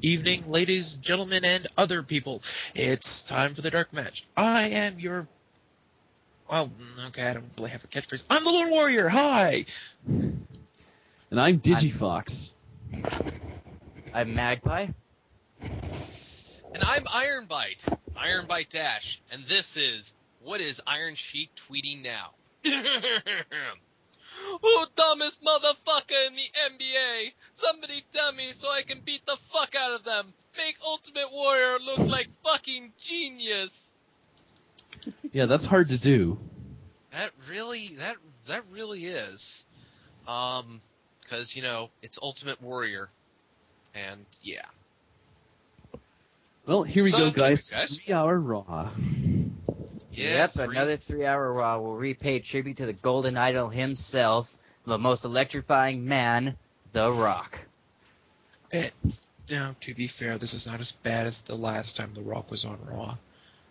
evening, ladies, gentlemen, and other people. It's time for the Dark Match. I am your... Well, okay, I don't really have a catchphrase. I'm the Lone Warrior, hi! And I'm Digifox. I'm Magpie. And I'm Ironbite Dash, and this is What is Iron Sheik tweeting now? Who dumbest motherfucker in the NBA? Somebody tell me so I can beat the fuck out of them. Make Ultimate Warrior look like fucking genius. Yeah, that's hard to do. That really is. Because, it's Ultimate Warrior. And, yeah. Well, here we go, guys. 3-hour Raw. Yeah, Another 3-hour Raw will repay tribute to the Golden Idol himself, the most electrifying man, The Rock. Now, to be fair, this is not as bad as the last time The Rock was on Raw.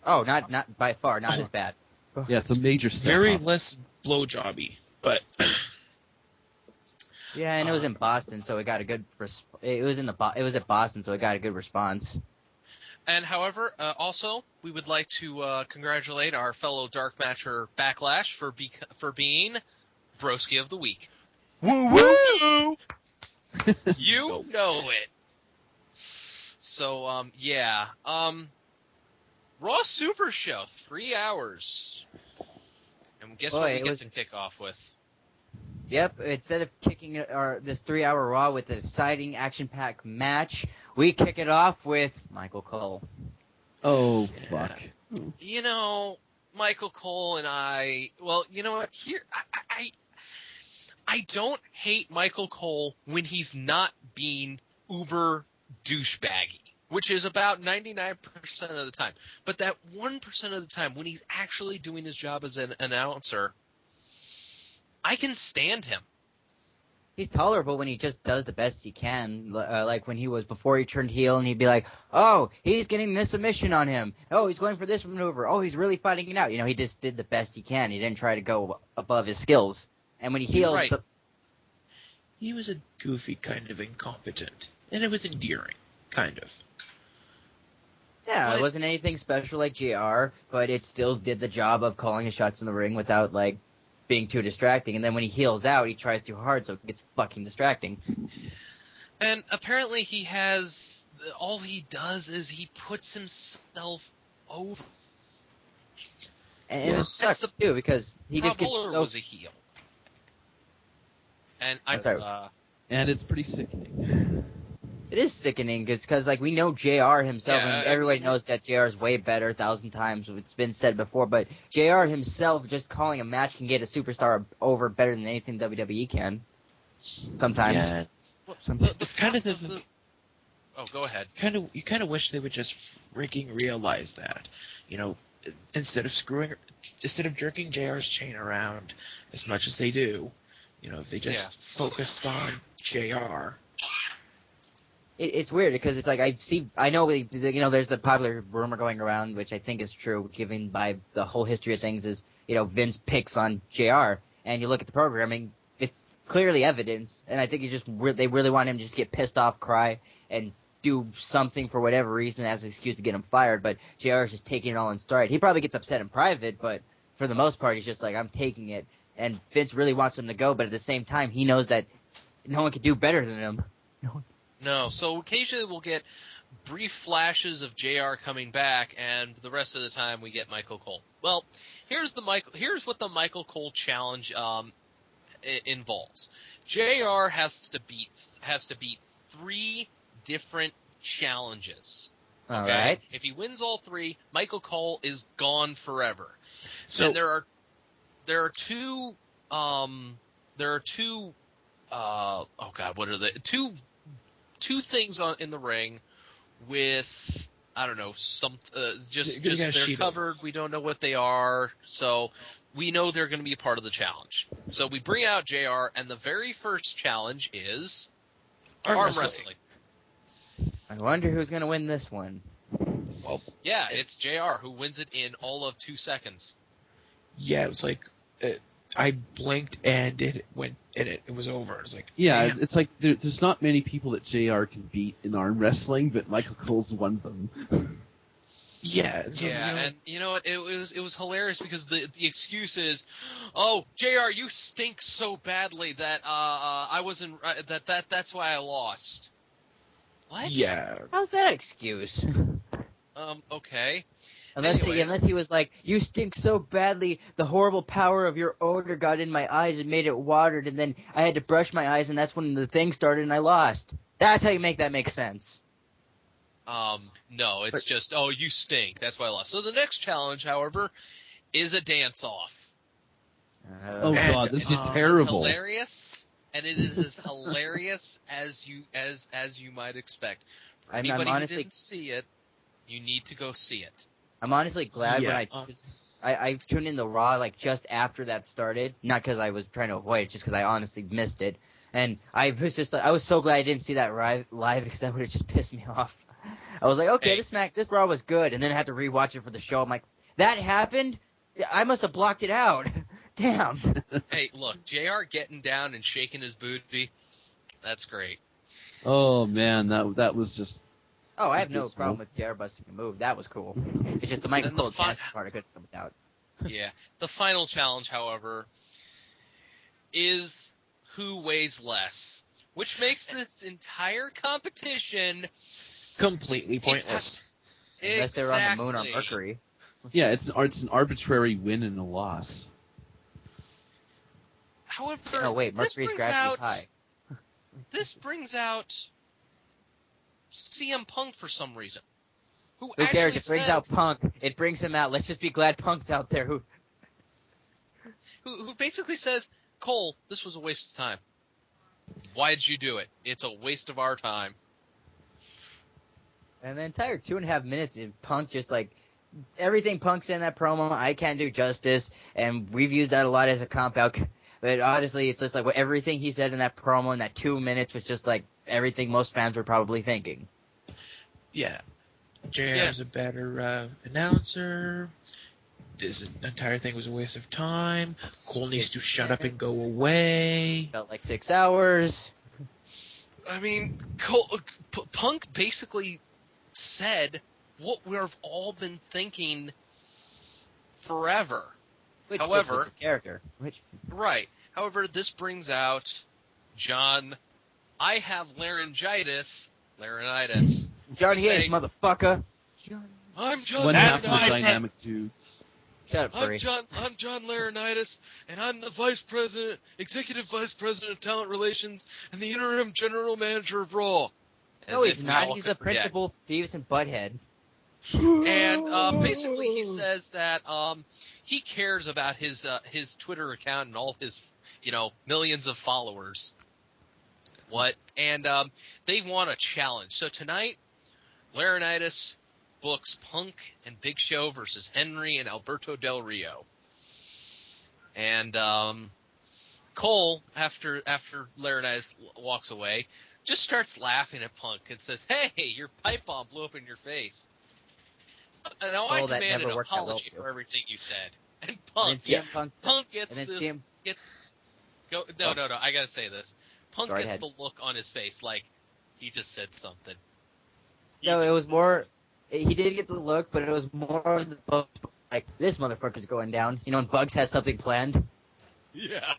Oh, not by far, not as bad. Yeah, it's a major step Very up. less blowjobby, but... Yeah, and it was in Boston, so it got a good... It was at Boston, so it got a good response. And however, also, we would like to congratulate our fellow Dark Matcher Backlash for being Broski of the Week. Woo woo! You know it. So, yeah. Raw Super Show, 3 hours. And guess what we get to kick off with? Yep, instead of kicking this 3-hour Raw with an exciting action-packed match, we kick it off with Michael Cole. Oh, fuck. Michael Cole and I... Well, you know what? Here, I don't hate Michael Cole when he's not being uber douchebaggy, which is about 99% of the time. But that 1% of the time, when he's actually doing his job as an announcer... I can stand him. He's tolerable when he just does the best he can. Like when before he turned heel and he'd be like, oh, he's getting this submission on him. Oh, he's going for this maneuver. Oh, he's really fighting it out. He just did the best he can. He didn't try to go above his skills. And when he heals... Right. He was a goofy kind of incompetent. And it was endearing, kind of. Yeah, it wasn't anything special like JR, but it still did the job of calling his shots in the ring without, being too distracting, and then when he heals out, he tries too hard, so it gets fucking distracting. And apparently all he does is he puts himself over. And it sucks, too, because he just gets so... was a heel. And and it's pretty sickening. It is sickening, because we know JR himself, and everybody knows that JR is way better 1,000 times. It's been said before, but JR himself, just calling a match can get a superstar over better than anything WWE can. Sometimes. Yeah. It's kind of Oh, go ahead. You kind of wish they would just freaking realize that. Instead of jerking JR's chain around as much as they do, if they just focused on JR... It's weird because it's I know there's a popular rumor going around, which I think is true, given by the whole history of things, is Vince picks on JR, and you look at the programming, it's clearly evidence, and I think they really want him to just get pissed off, cry, and do something for whatever reason as an excuse to get him fired. But JR is just taking it all in stride. He probably gets upset in private, but for the most part, he's just like, I'm taking it, and Vince really wants him to go, but at the same time, he knows that no one can do better than him. No, so occasionally we'll get brief flashes of JR coming back, and the rest of the time we get Michael Cole. Well, here's what the Michael Cole challenge involves. JR has to beat 3 different challenges. Okay? All right. If he wins all 3, Michael Cole is gone forever. So and there are two what are they? Two things in the ring with, I don't know, just they're covered. We don't know what they are, so we know they're going to be a part of the challenge. So we bring out JR, and the very first challenge is arm wrestling. I wonder who's going to win this one. Well, yeah, it's JR who wins it in all of 2 seconds. Yeah, it was I blinked and it went and it was over. It's like, Yeah, damn. it's like there's not many people that JR can beat in arm wrestling, but Michael Cole's one of them. Yeah, so, And you know what? It was hilarious because the excuse is, oh, JR, you stink so badly that I wasn't that's why I lost. What? Yeah. How's that excuse? Okay. Unless Anyways. he was like, you stink so badly, the horrible power of your odor got in my eyes and made it watered, and then I had to brush my eyes, and that's when the thing started, and I lost. That's how you make that make sense. No, it's just, oh, you stink. That's why I lost. So the next challenge, however, is a dance-off. Oh God, this is terrible. Hilarious, and it is as hilarious as you might expect. For I'm anybody honestly- who didn't see it, you need to go see it. I'm honestly glad Yeah, when I tuned in the Raw like just after that started, not because I was trying to avoid it, just because I honestly missed it, and I was just like, I was so glad I didn't see that live because that would have just pissed me off. I was like, okay, Hey. this Raw was good, and then I had to rewatch it for the show. I'm like, that happened? I must have blocked it out. Damn. Hey, look, JR getting down and shaking his booty, that's great. Oh man, that was just. Oh, I have no Abysmal. problem with Jared busting a move. That was cool. It's just the Michael And then Cole the dance part I couldn't come without. Yeah. The final challenge, however, is who weighs less, which makes this entire competition Completely pointless. Unless they're on the moon or Exactly. Mercury. Yeah, it's an arbitrary win and a loss. However, No, wait, this Mercury's brings gravity out is high. this brings out CM Punk for some reason. Who Who actually cares? It brings out says- Punk. It brings him out. Let's just be glad Punk's out there. who basically says, Cole, this was a waste of time. Why did you do it? It's a waste of our time. And the entire 2.5 minutes in Punk just like everything Punk's in that promo, I can't do justice, and we've used that a lot as a comp out. But honestly, it's just like everything he said in that promo in that 2 minutes was just like everything most fans were probably thinking. Yeah. JR's a better announcer. This entire thing was a waste of time. Cole needs to shut up and go away. Felt like 6 hours. I mean, Punk basically said what we've all been thinking forever. Which However- was his character. Which Right. However, this brings out John. I have laryngitis. John Just Hayes, saying- motherfucker. I'm John. One half of the Laurinaitis. dynamic dudes. Shut up, Furry. I'm John Laurinaitis, and I'm the executive vice president of talent relations, and the interim general manager of Raw. No, As he's if we not. all He's could the forget. principal of Beavis and Butthead. And basically, he says that he cares about his Twitter account and all his millions of followers. What? And they want a challenge. So tonight, Laurinaitis books Punk and Big Show versus Henry and Alberto Del Rio. And Cole, after Laurinaitis walks away, just starts laughing at Punk and says, "Hey, your pipe bomb blew up in your face." And now I Oh, that demand never an worked out well apology for you. for everything you said. And And Punk, then CM Punk. Punk gets and then this. CM No, I gotta say this. Punk Go gets ahead. the look on his face like he just said something. No, it was more. He did get the look, but it was more the Bugs, like this motherfucker's going down. You know, when Bugs has something planned. Yeah,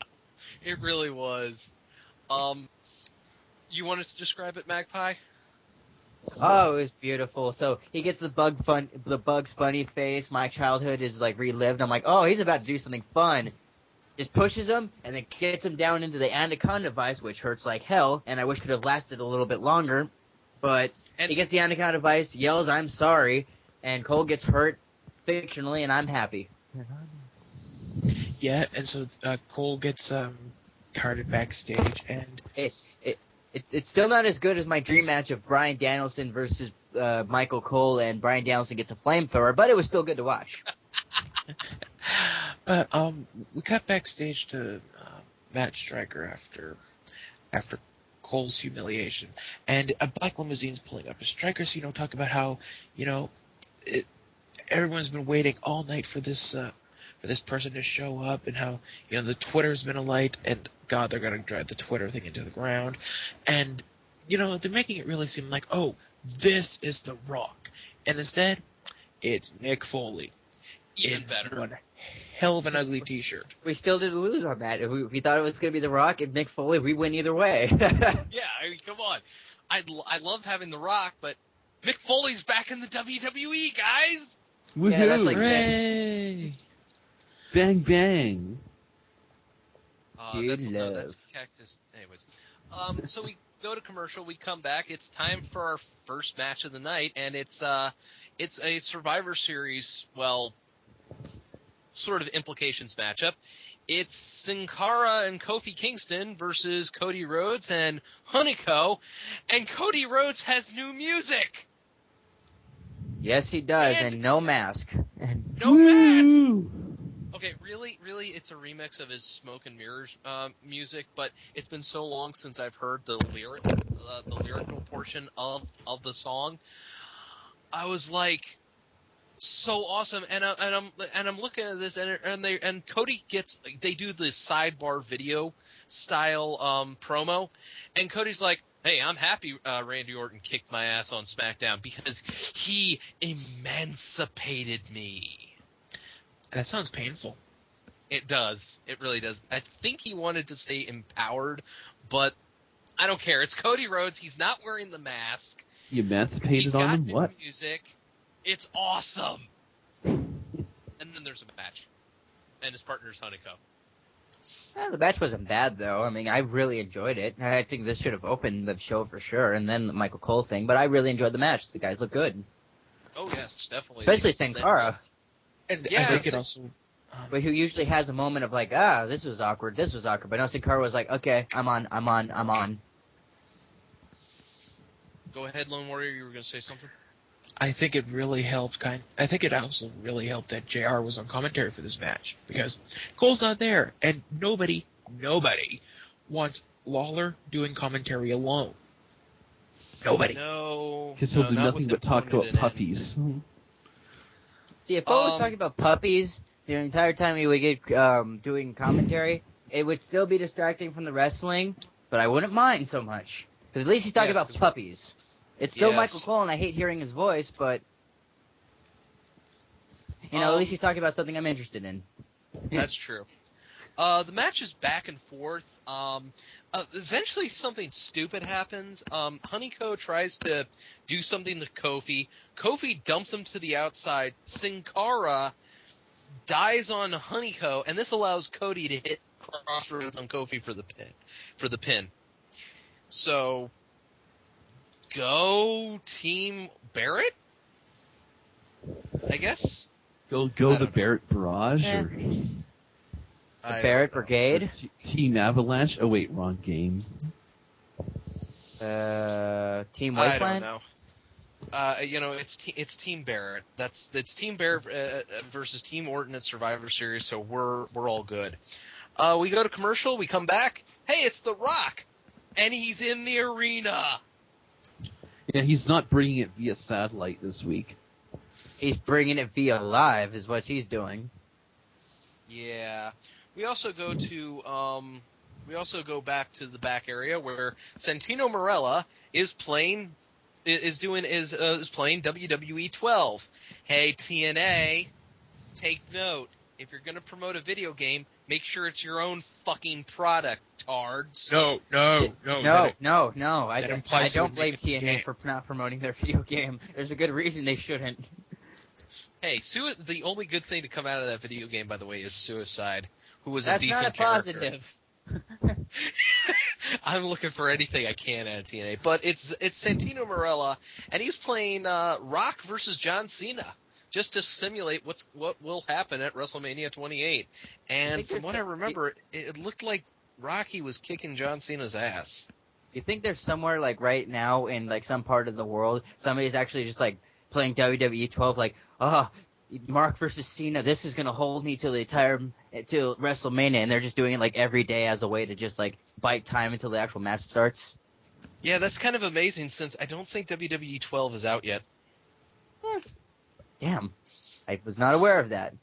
it really was. You want us to describe it, Magpie? Oh, it was beautiful. So he gets the Bugs Bunny face. My childhood is like relived. I'm like, oh, he's about to do something fun. Just pushes him and then gets him down into the Anaconda Vice, which hurts like hell. And I wish could have lasted a little bit longer. But he gets the Anaconda Vice, yells, "I'm sorry," and Cole gets hurt fictionally, and I'm happy. Yeah, and so Cole gets carted backstage, and It's still not as good as my dream match of Bryan Danielson versus Michael Cole, and Bryan Danielson gets a flamethrower, but it was still good to watch. but we cut backstage to Matt Striker after Cole's humiliation, and a black limousine's pulling up. Striker's talk about how everyone's been waiting all night for this for this person to show up, and how, the Twitter's been alight, and God, they're going to drive the Twitter thing into the ground. And, they're making it really seem like, oh, this is The Rock. And instead, it's Mick Foley. Even better. One hell of an ugly T-shirt. We still didn't lose on that. If we thought it was going to be The Rock and Mick Foley, we win either way. Yeah, I mean, come on. I love having The Rock, but Mick Foley's back in the WWE, guys! Woohoo! Yeah, that's like Hooray! Bang bang. That's Cactus. Anyways, so we go to commercial. We come back. It's time for our first match of the night, and it's a Survivor Series, sort of implications matchup. It's Sin Cara and Kofi Kingston versus Cody Rhodes and Hunico, and Cody Rhodes has new music. Yes, he does, and no mask. No mask. Okay, really, it's a remix of his Smoke and Mirrors music, but it's been so long since I've heard the lyrical portion of the song. I was like, so awesome, and I'm looking at this, and Cody they do the sidebar video style promo, and Cody's like, hey, I'm happy Randy Orton kicked my ass on SmackDown because he emancipated me. That sounds painful. It does. It really does. I think he wanted to say empowered, but I don't care. It's Cody Rhodes. He's not wearing the mask. You emancipated He's on got him? new What? music. It's awesome. And then there's a match. And his partner's Hunico. The match wasn't bad, though. I mean, I really enjoyed it. I think this should have opened the show for sure, and then the Michael Cole thing. But I really enjoyed the match. The guys look good. Oh, yes, definitely. Especially Sin Cara. And Yeah, I think it's- it also... But who usually has a moment of like, this was awkward. But no, Sin Cara was like, okay, I'm on. Go ahead, Lone Warrior. You were going to say something? I think it really helped. I think it also really helped that JR was on commentary for this match, because Cole's not there, and nobody wants Lawler doing commentary alone. Nobody. No. Because he'll do not nothing with but the talk about opponent in. puppies. See, if Bo was talking about puppies the entire time he would get doing commentary, it would still be distracting from the wrestling, but I wouldn't mind so much. Because at least he's talking Yes, about 'cause- puppies. It's still Yes. Michael Cole, and I hate hearing his voice, but, at least he's talking about something I'm interested in. That's true. The match is back and forth. Eventually something stupid happens. Hunico tries to do something to Kofi. Kofi dumps him to the outside. Sin Cara dies on Hunico, and this allows Cody to hit Crossroads on Kofi for the pin. So, go Team Barrett? I guess? Go I the don't know. Barrett Barrage Yeah. or The I Barrett don't know. Brigade? Team Avalanche. Oh wait, wrong game. Team I Wasteland? don't know. It's Team Barrett. It's Team Barrett versus Team Orton at Survivor Series, so we're all good. We go to commercial. We come back. Hey, it's The Rock, and he's in the arena. Yeah, he's not bringing it via satellite this week. He's bringing it via live, is what he's doing. Yeah. We also go back to the back area where Santino Marella is playing WWE 12. Hey TNA, take note. If you're going to promote a video game, make sure it's your own fucking product, tards. No. No. I that implies they don't would blame make it a TNA game. for not promoting their video game. There's a good reason they shouldn't. Hey, the only good thing to come out of that video game, by the way, is Suicide, who was That's a decent not a character. positive. I'm looking for anything I can out of TNA, but it's Santino Marella, and he's playing Rock versus John Cena, just to simulate what will happen at WrestleMania 28. And from what I remember, it looked like Rocky was kicking John Cena's ass. You think there's somewhere like right now in like some part of the world, somebody's actually just like playing WWE 12, like, Mark versus Cena, this is gonna hold me till WrestleMania, and they're just doing it like every day as a way to just like bite time until the actual match starts. Yeah, that's kind of amazing since I don't think WWE 12 is out yet. Damn, I was not aware of that.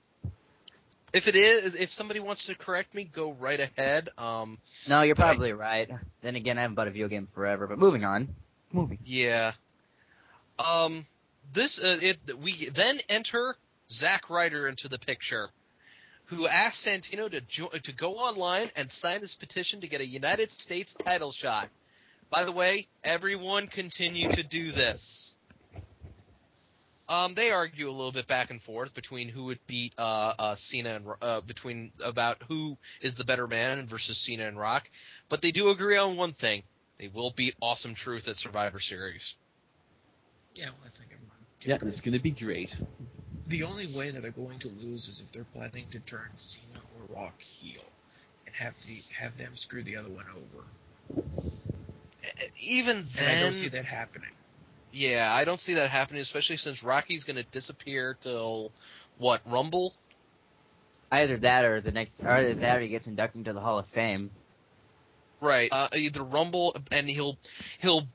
if somebody wants to correct me, go right ahead. No, you're probably right. Then again, I haven't bought a video game forever. But moving on. Yeah. We then enter Zack Ryder into the picture, who asked Santino to go online and sign his petition to get a United States title shot. By the way, everyone continue to do this. They argue a little bit back and forth between who would beat Cena and about who is the better man versus Cena and Rock, but they do agree on one thing: they will beat Awesome Truth at Survivor Series. Yeah, well, I think everyone. Yeah, it's going to be great. The only way that they're going to lose is if they're planning to turn Cena or Rock heel and have them screw the other one over. Even then, and I don't see that happening. Yeah, I don't see that happening, especially since Rocky's going to disappear till Rumble? Either that or he gets inducted into the Hall of Fame. Right. Either Rumble, and he'll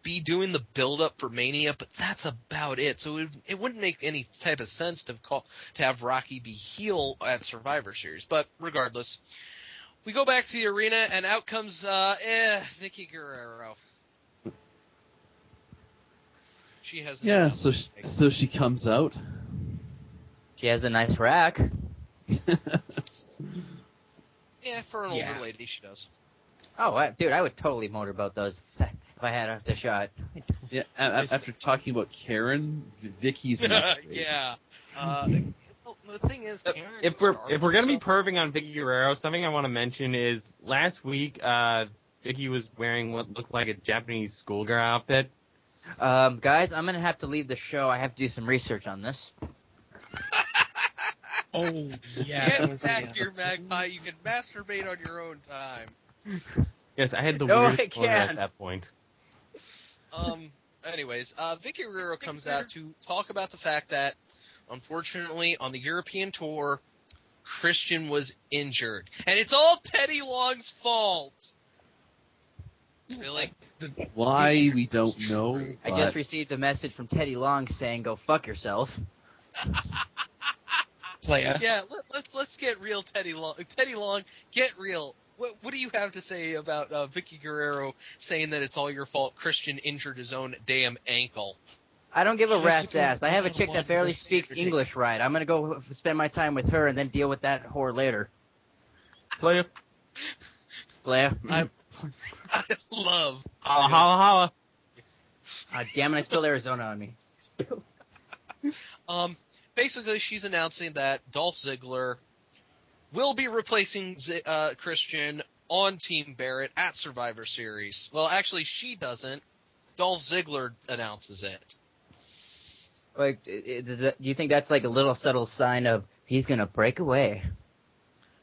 be doing the build-up for Mania, but that's about it. So it wouldn't make any type of sense to have Rocky be heel at Survivor Series. But regardless, we go back to the arena, and out comes Vicky Guerrero. She has so she comes out. She has a nice rack. Yeah, for an older lady, she does. Oh, dude, I would totally motorboat those if I had the shot. Yeah, after talking about Karen, Vicky's not great. Yeah. The thing is, Karen if we're gonna be perving on Vicky Guerrero, something I want to mention is last week, Vicky was wearing what looked like a Japanese schoolgirl outfit. Guys, I'm gonna have to leave the show. I have to do some research on this. Oh, yeah. Get back here, Magpie. You can masturbate on your own time. Yes, I had the No, weirdest I photo can't. at that point. Anyways, Vicky Guerrero comes out to talk about the fact that, unfortunately, on the European tour, Christian was injured. And it's all Teddy Long's fault! Really? Why, we don't know. I just received a message from Teddy Long saying, "Go fuck yourself." Playa. Yeah, let's get real, Teddy Long. Teddy Long, get real. What do you have to say about Vicky Guerrero saying that it's all your fault? Christian injured his own damn ankle. I don't give a rat's ass. I have a chick that barely speaks English right. I'm gonna go spend my time with her and then deal with that whore later. Playa. I love. Holla, holla, holla. Damn it! I spilled Arizona on me. Basically, she's announcing that Dolph Ziggler will be replacing Christian on Team Barrett at Survivor Series. Well, actually, she doesn't. Dolph Ziggler announces it. Like, do you think that's like a little subtle sign of he's gonna break away?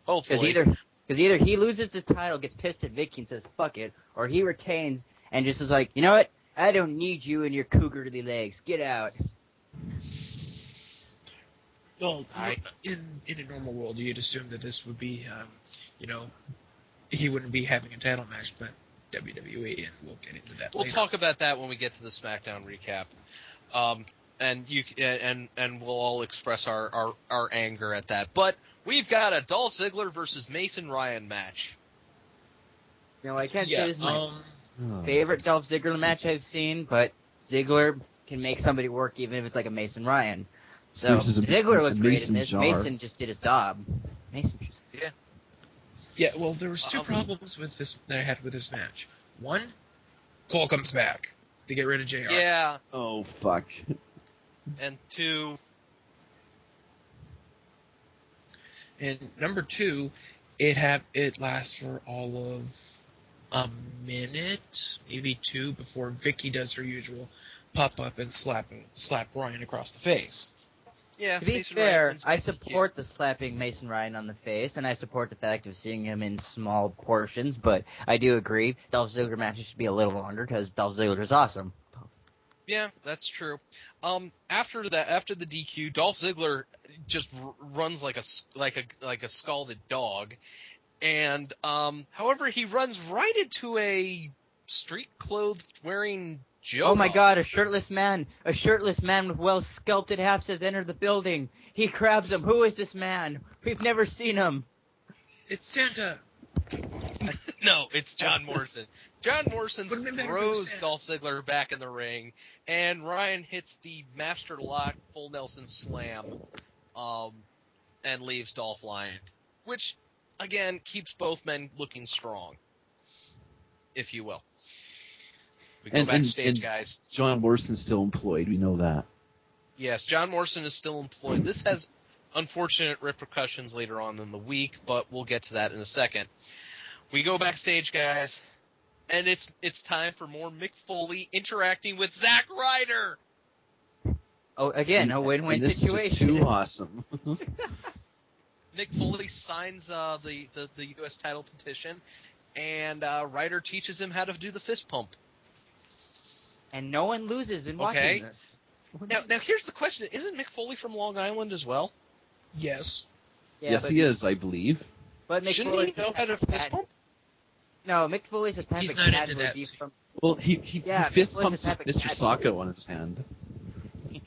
Hopefully. Because either he loses his title, gets pissed at Vicky and says "fuck it," or he retains and just is like, you know what? I don't need you and your cougarly legs. Get out. Well, in a normal world, you'd assume that this would be, he wouldn't be having a title match, but WWE, and we'll get into that We'll later. talk about that when we get to the SmackDown recap. And we'll all express our anger at that. But we've got a Dolph Ziggler versus Mason Ryan match. You know, I can't say this is my Oh. favorite Dolph Ziggler match I've seen, but Ziggler can make somebody work even if it's like a Mason Ryan. So Versus a Ziggler looks great in this. jar. Mason just did his job. Yeah, well, there was two problems with this that I had with this match. One, Cole comes back to get rid of JR. Yeah, Oh, fuck. and two, And number two, it lasts for all of a minute, maybe two, before Vicky does her usual pop up and slap Ryan across the face. yeah. To be Mason fair, Ryan's I pretty support the slapping Mason Ryan on the face, and I support the fact of seeing him in small portions, but I do agree Dolph Ziggler matches should be a little longer because Dolph Ziggler is awesome. Yeah, that's true. After the DQ, Dolph Ziggler just runs like a scalded dog, and however, he runs right into a street clothed wearing Joe. Oh my god, a shirtless man with well sculpted abs has entered the building. He grabs him. Who is this man? We've never seen him. It's Santa. No, it's John Morrison. John Morrison Wouldn't it be better if it throws was Santa? Dolph Ziggler back in the ring, and Ryan hits the Master Lock Full Nelson Slam, and leaves Dolph lying, which again keeps both men looking strong, if you will. We go backstage, and guys. John Morrison's still employed. We know that. Yes, John Morrison is still employed. This has unfortunate repercussions later on in the week, but we'll get to that in a second. We go backstage, guys, and it's time for more Mick Foley interacting with Zack Ryder. Oh, again, a win-win And this situation. is just too awesome. Mick Foley signs the U.S. title petition, and Ryder teaches him how to do the fist pump. And no one loses in watching Okay. this. Now here's the question: isn't Mick Foley from Long Island as well? Yes. Yeah, yes, but, he is, I believe. But Mick Shouldn't Foley's he know how to fist pump? No, Mick Foley's the type He's of not cat into who would that, be so- from. Well, he Yeah, fist Mick Foley's pumps the type with of Mr. cat- Sacco on his hand.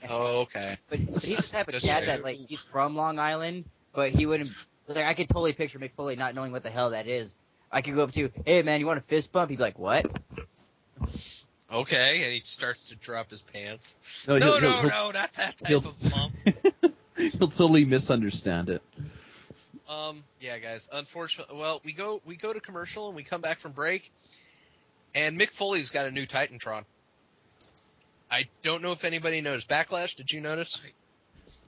Oh, okay. But he's the type of Just cat saying. that like he's from Long Island, but he wouldn't. Like I could totally picture Mick Foley not knowing what the hell that is. I could go up to, hey man, you want a fist bump? He'd be like, what? Okay, and he starts to drop his pants. No, No, he'll- not that type he'll- of bump. He'll totally misunderstand it. Yeah, guys. Unfortunately, well, we go to commercial and we come back from break, and Mick Foley's got a new Titantron. I don't know if anybody noticed. Backlash, did you notice?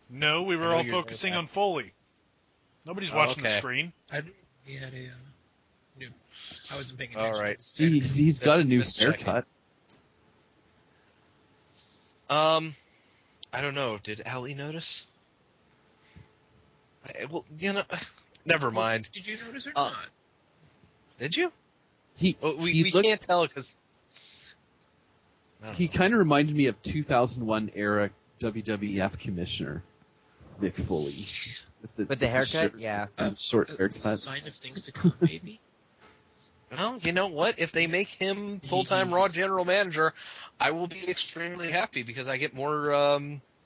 No, we I were know all you're focusing there. on Foley. Nobody's Oh, watching the okay. screen. He had a new. I wasn't paying All attention. right. To the He's got a new Just checking. haircut. I don't know. Did Ali notice? Well, never mind. Did you notice or Uh, not? Did you? He Well, he we looked, can't tell because he kind of reminded me of 2001 era WWF commissioner Mick Foley. With the haircut, short, yeah. short A haircut. sign of things to come, maybe. Well, you know what? If they make him full-time Raw general manager, I will be extremely happy because I get more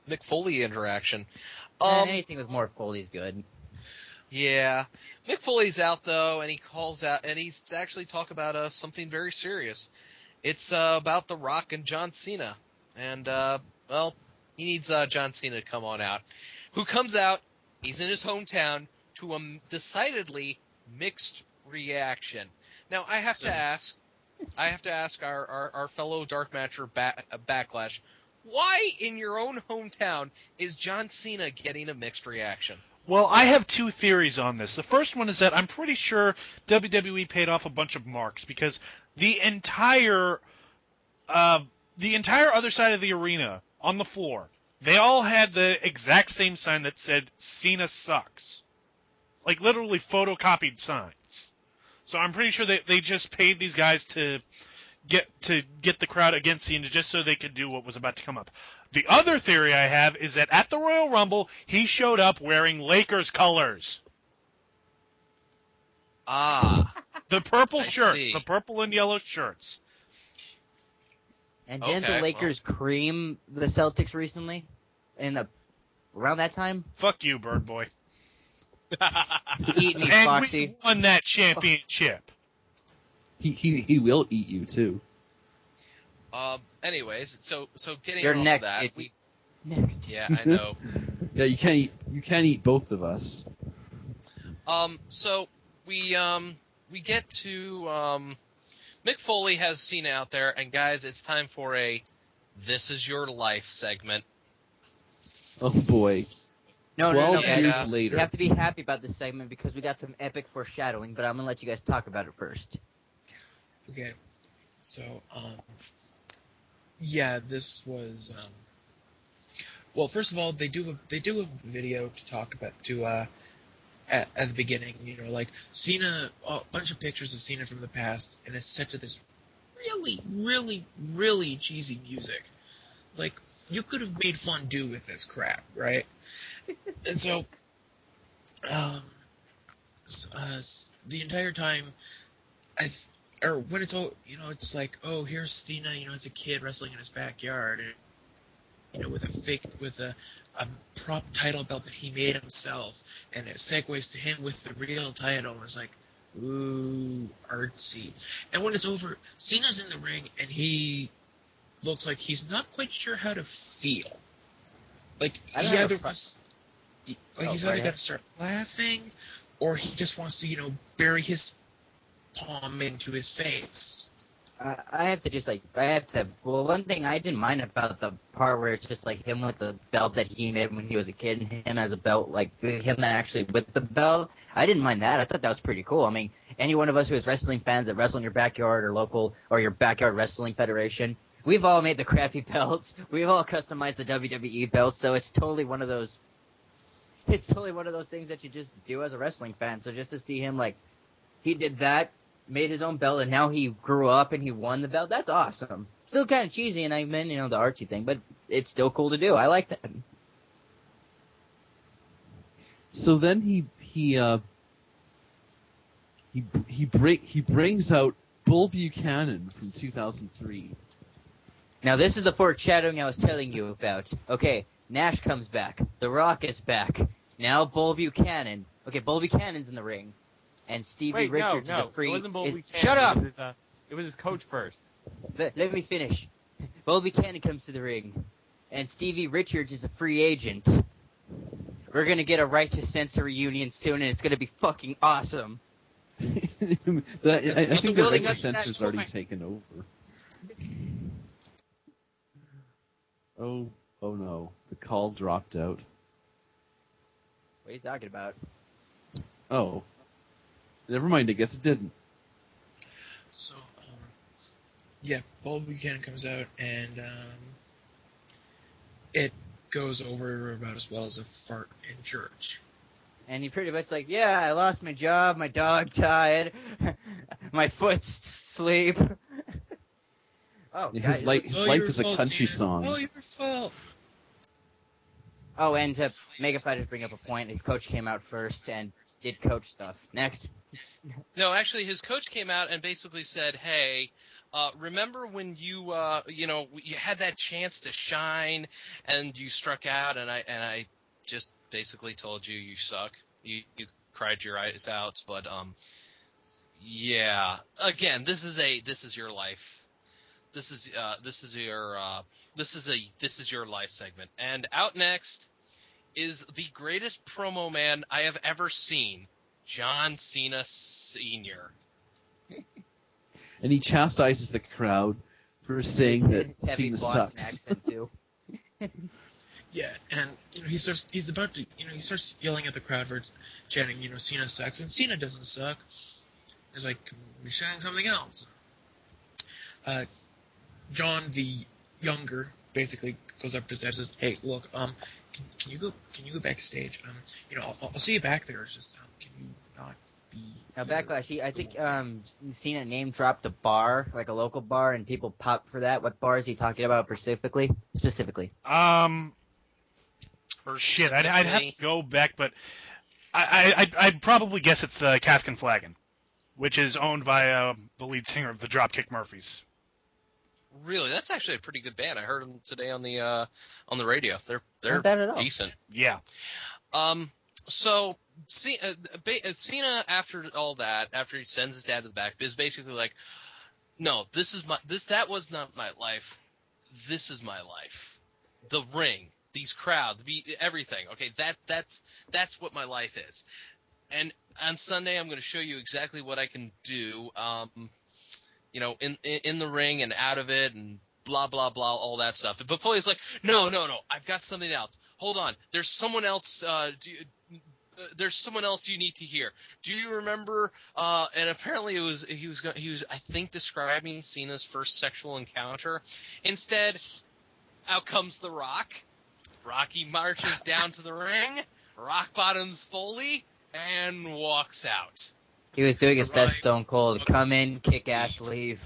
Mick Foley interaction. Anything with more Foley's good. Yeah. Mick Foley's out, though, and he calls out, and he's actually talking about something very serious. It's about The Rock and John Cena. And, well, he needs John Cena to come on out. Who comes out, he's in his hometown, to a decidedly mixed reaction. Now, I have to ask our fellow Dark Matcher Backlash, why in your own hometown is John Cena getting a mixed reaction? Well, I have two theories on this. The first one is that I'm pretty sure WWE paid off a bunch of marks because the entire other side of the arena on the floor, they all had the exact same sign that said Cena sucks. Like literally photocopied signs. So I'm pretty sure they just paid these guys to get the crowd against Cena just so they could do what was about to come up. The other theory I have is that at the Royal Rumble, he showed up wearing Lakers colors. Ah. The purple I shirts, see. the purple and yellow shirts. And didn't Okay, the Lakers cream the Celtics recently? Around that time? Fuck you, Bird Boy. Eat me, And Foxy. we won that championship. He will eat you too. Anyways, so getting You're off next, of that, Iggy. Next. yeah, I know. Yeah, you can't eat both of us. So we get to Mick Foley has Cena out there, and guys, it's time for a "This Is Your Life" segment. Oh boy. No, 12 guys. years We later. have to be happy about this segment because we got some epic foreshadowing, but I'm going to let you guys talk about it first. Okay. So, yeah, this was. Well, first of all, they do a video to talk about at the beginning. You know, like Cena, a bunch of pictures of Cena from the past, and it's set to this really, really, really cheesy music. Like you could have made fondue with this crap, right? And so, the entire time, or when it's all, you know, it's like, oh, here's Cena, you know, as a kid wrestling in his backyard, and, you know, with a a prop title belt that he made himself, and it segues to him with the real title, and it's like, ooh, artsy. And when it's over, Cena's in the ring, and he looks like he's not quite sure how to feel. Like, he's either got to start laughing, or he just wants to, bury his palm into his face. Well, one thing I didn't mind about the part where it's just like him with the belt that he made when he was a kid, and him as a belt, like him that actually with the belt, I didn't mind that. I thought that was pretty cool. I mean, any one of us who is wrestling fans that wrestle in your backyard or local or your backyard wrestling federation, we've all made the crappy belts. We've all customized the WWE belts, so it's totally one of those. It's totally one of those things that you just do as a wrestling fan. So just to see him like, he did that. Made his own belt, and now he grew up and he won the belt. That's awesome. Still kind of cheesy, and I meant, the artsy thing, but it's still cool to do. I like that. So then he brings out Bull Buchanan from 2003. Now this is the foreshadowing I was telling you about. Okay, Nash comes back. The Rock is back. Now Bull Buchanan. Okay, Bull Buchanan's in the ring. And Stevie Richards is a free... It wasn't Bull Buchanan. Shut up! It was his coach first. Let me finish. Bull Buchanan comes to the ring. And Stevie Richards is a free agent. We're gonna get a Righteous Censor reunion soon, and it's gonna be fucking awesome. I think the Righteous Censor's already taken over. Oh no. The call dropped out. What are you talking about? Oh. Never mind, I guess it didn't. So, Bull Buchanan comes out, and it goes over about as well as a fart in church. And he pretty much like, yeah, I lost my job, my dog died, my foot's asleep. His life is a country song. Oh, your fault. Oh, and to make a fighter bring up a point, his coach came out first and did coach stuff. Next. No, actually, his coach came out and basically said, "Hey, remember when you had that chance to shine and you struck out, and I just basically told you you suck. You cried your eyes out, but yeah. Again, this is your life. This is your life segment. And out next is the greatest promo man I have ever seen, John Cena Sr. And he chastises the crowd for saying that Cena sucks. Yeah, and he starts yelling at the crowd for chanting, Cena sucks, and Cena doesn't suck. He's like, we're saying something else. John the younger basically goes up to his dad and says, "Hey, look, can you go backstage? I'll see you back there. It's just, can you not be?" Now, Backlash, I think Cena name dropped a bar, like a local bar, and people popped for that. What bar is he talking about specifically? Shit, I'd have to go back, but I'd probably guess it's the Cask and Flagon, which is owned by the lead singer of the Dropkick Murphys. Really, that's actually a pretty good band. I heard them today on the radio. They're not bad at all. Decent. Yeah. So Cena, after all that, after he sends his dad to the back, is basically like, "No, that was not my life. This is my life. The ring, these crowds, everything. Okay, that's what my life is. And on Sunday, I'm going to show you exactly what I can do. In the ring and out of it, and blah blah blah, all that stuff." But Foley's like, no, I've got something else. Hold on, there's someone else. There's someone else you need to hear. Do you remember? And apparently he was I think describing Cena's first sexual encounter. Instead, out comes The Rock. Rocky marches down to the ring, rock bottoms Foley, and walks out. He was doing his best Stone Cold. Come in, kick ass, leave.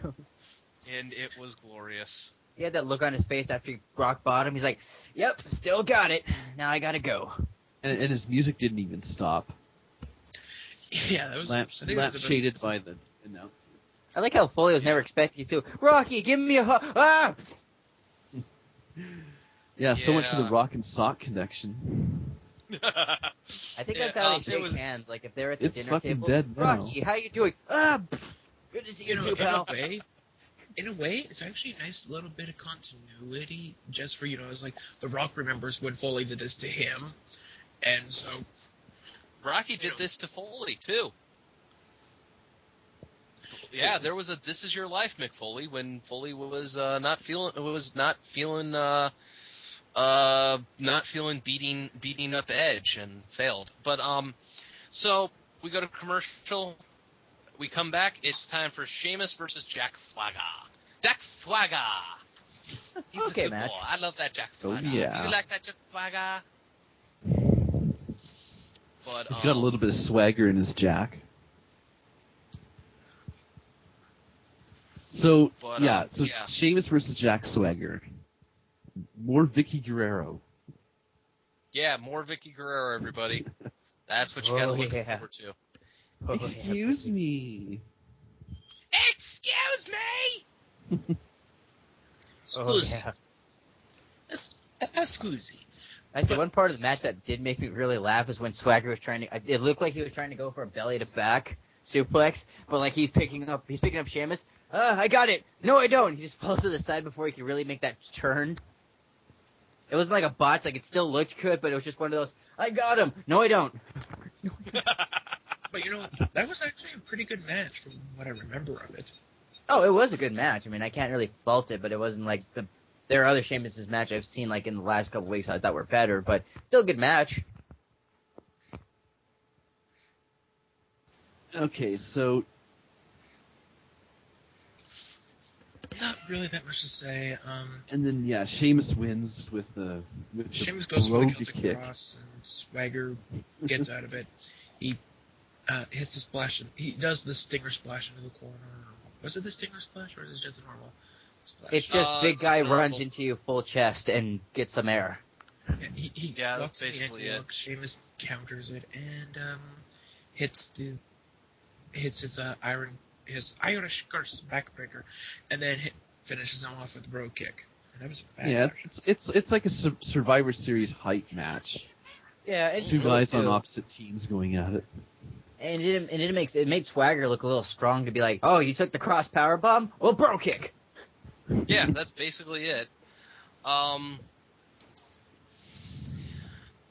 And it was glorious. He had that look on his face after he rock bottom. He's like, "Yep, still got it. Now I gotta go." And his music didn't even stop. Yeah, that was lampshaded by the announcement. I like how Foley was never expecting to. "Rocky, give me a hug." Ah! Yeah, so much for the Yeah. Rock and Sock connection. I think that's how they shake hands. Like if they're at the It's dinner fucking table. dead now. Rocky, how you doing? Good to see you, too, pal. In a way, it's actually a nice little bit of continuity, just for, it's like The Rock remembers when Foley did this to him, and so Rocky did this to Foley too. Yeah, there was a "This Is Your Life" Mick Foley when Foley was not feeling beating up Edge and failed. But so we go to commercial. We come back. It's time for Sheamus versus Jack Swagger. Jack Swagger. He's Okay, a good match. boy. I love that Jack Swagger. yeah. Do you like that Jack Swagger? But He's got a little bit of swagger in his Jack. So, Sheamus versus Jack Swagger. More Vicky Guerrero. Yeah, more Vicky Guerrero, everybody. That's what you got to look forward to. Excuse me. Excuse me! Scusi. yeah. Scusi. Actually, one part of the match that did make me really laugh is when Swagger was trying to. It looked like he was trying to go for a belly to back suplex, but like he's picking up Sheamus. I got it. No, I don't. He just falls to the side before he can really make that turn. It wasn't like a botch. Like it still looked good, but it was just one of those. I got him. No, I don't. But that was actually a pretty good match from what I remember of it. Oh, it was a good match. I mean, I can't really fault it, but it wasn't like there are other Sheamus's match I've seen like in the last couple weeks I thought were better, but still a good match. Okay, so Not really that much to say. and then Sheamus wins with the Sheamus goes for the Brogue Celtic kick. Cross, and Swagger gets out of it. He hits the splash. He does the Stinger splash into the corner. Was it the Stinger splash, or is it just a normal splash? It's just big it's guy normal. runs into you full chest and gets some air. Yeah, that's locks in the basically ankle it. lock, Sheamus counters it and hits his Irish Curse backbreaker, and then finishes him off with the Brogue kick. And that was a bad match. it's like a Survivor Series hype match. Yeah, and Two guys on opposite teams going at it. And it made Swagger look a little strong to be like, oh, you took the cross power bomb? Well, bro kick. Yeah, that's basically it.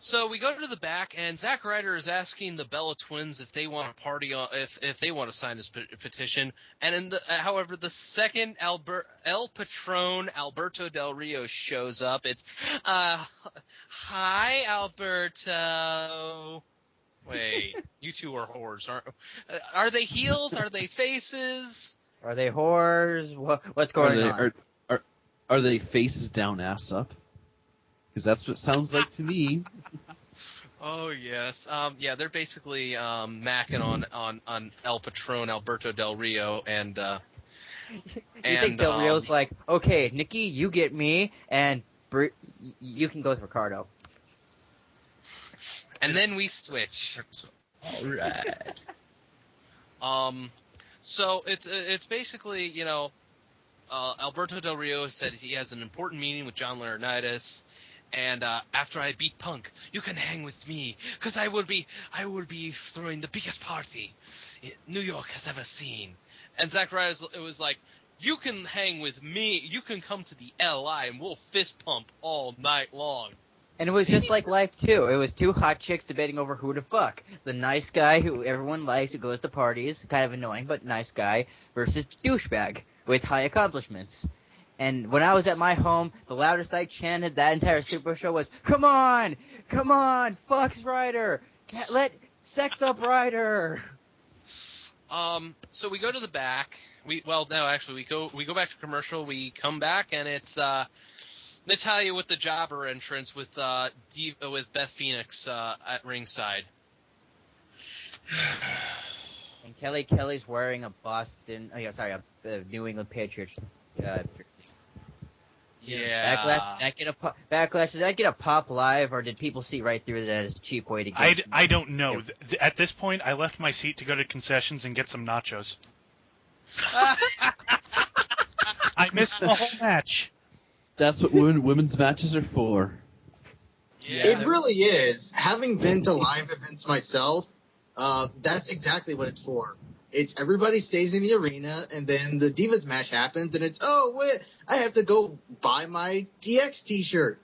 So we go to the back, and Zack Ryder is asking the Bella Twins if they want to party on, if they want to sign his petition. And however, the second El Patron Alberto Del Rio shows up. It's hi Alberto. Wait, you two are whores, aren't? Are they heels? Are they faces? Are they whores? What's going on? Are they faces down, ass up? Because that's what it sounds like to me. Oh yes, yeah, they're basically macking on El Patron Alberto Del Rio, and you think Del Rio's like, okay, Nikki, you get me, and you can go with Ricardo. And then we switch. All right. So it's basically, Alberto Del Rio said he has an important meeting with John Laurinaitis, and after I beat Punk, you can hang with me, because I will be throwing the biggest party New York has ever seen. And Zack Ryder was like, you can hang with me, you can come to the LI, and we'll fist pump all night long. And it was just like life, too. It was two hot chicks debating over who to fuck. The nice guy who everyone likes, who goes to parties, kind of annoying, but nice guy, versus douchebag with high accomplishments. And when I was at my home, the loudest I chanted that entire Super Show was, come on, fucks Ryder, sex up Ryder. So we go to the back. We go back to commercial. We come back, and it's Natalya with the jobber entrance with Beth Phoenix at ringside. And Kelly's wearing a New England Patriots jersey. Yeah. Backlash, did that get a pop live, or did people see right through that as a cheap way to get I don't know. At this point, I left my seat to go to concessions and get some nachos. I missed the whole match. That's what women's matches are for. It really is. Having been to live events myself, that's exactly what it's for. It's everybody stays in the arena, and then the Divas match happens, and it's, oh, wait, I have to go buy my DX t-shirt.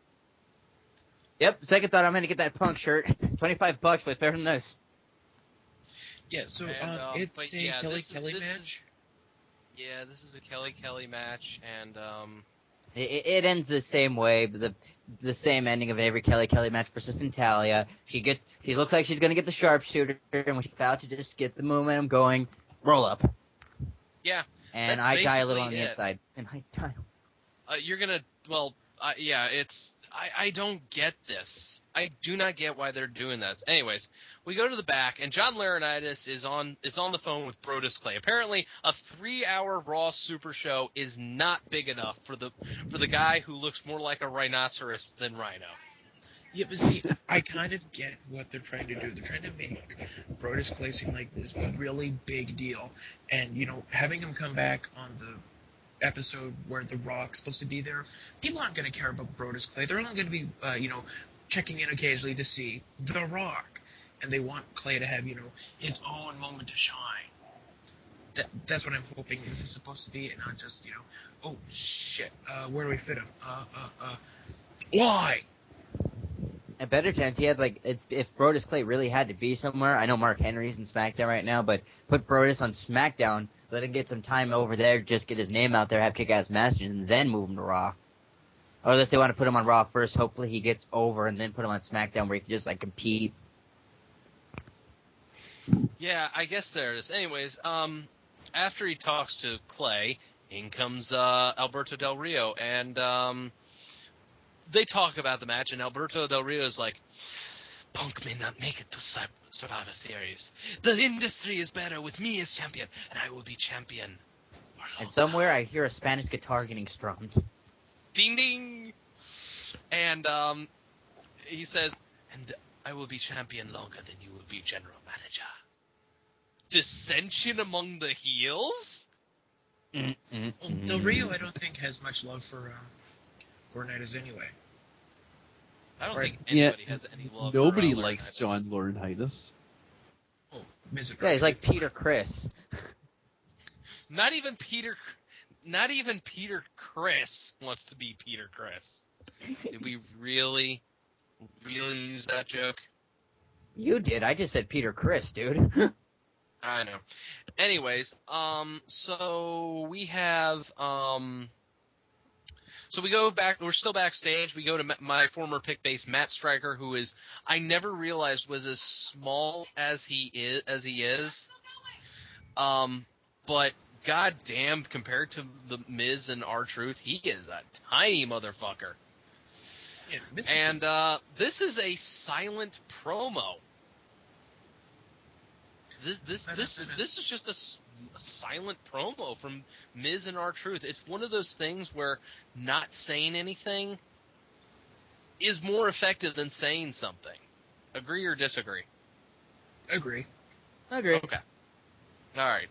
Yep, second thought, I'm going to get that Punk shirt. $25, but fair and nice. Yeah, so And, it's but a yeah, Kelly this Kelly is- match. Yeah, this is a Kelly Kelly match, and It ends the same way, but the same ending of every Kelly Kelly match versus Natalia. She looks like she's gonna get the sharpshooter, and when she's about to just get the momentum going, roll up. yeah, And That's I die a little basically on the it. inside. And I die. you're gonna. Well, yeah, it's. I don't get this. I do not get why they're doing this. Anyways, we go to the back, and John Laurinaitis is on the phone with Brodus Clay. Apparently, a 3-hour Raw Super Show is not big enough for the guy who looks more like a rhinoceros than Rhino. Yeah, but see, I kind of get what they're trying to do. They're trying to make Brodus Clay seem like this really big deal, and having him come back on the episode where The Rock's supposed to be there, people aren't going to care about Brodus Clay. They're only going to be, checking in occasionally to see The Rock, and they want Clay to have, his own moment to shine. That's what I'm hoping this is supposed to be, and not just, oh shit, where do we fit him? Why? A better chance he had, if Brodus Clay really had to be somewhere, I know Mark Henry's in SmackDown right now, but put Brodus on SmackDown, let him get some time over there, just get his name out there, have kick-ass matches, and then move him to Raw. Or unless they want to put him on Raw first, hopefully he gets over, and then put him on SmackDown where he can just, compete. Yeah, I guess there it is. Anyways, after he talks to Clay, in comes Alberto Del Rio, and they talk about the match, and Alberto Del Rio is like, Punk may not make it to Survivor Series. The industry is better with me as champion, and I will be champion. And somewhere I hear a Spanish guitar getting strummed. Ding ding! And he says, and I will be champion longer than you will be general manager. Dissension among the heels? Well, Del Rio, I don't think, has much love for Laurinaitis anyway. I don't Right. think anybody has any love Nobody for likes Laurinaitis. John Laurinaitis. Oh, Miz Yeah, he's like Peter Chris. Not even Peter Chris wants to be Peter Chris. Did we really use that joke? You did. I just said Peter Chris, dude. I know. Anyways, so we have, so we go back. We're still backstage. We go to my former pick base, Matt Stryker, who is I never realized was as small as he is. But goddamn, compared to the Miz and R-Truth, he is a tiny motherfucker. Yeah, And this is a silent promo. This is just a silent promo from Miz and R-Truth. It's one of those things where not saying anything is more effective than saying something. Agree or disagree? Agree. Agree. Okay. All right.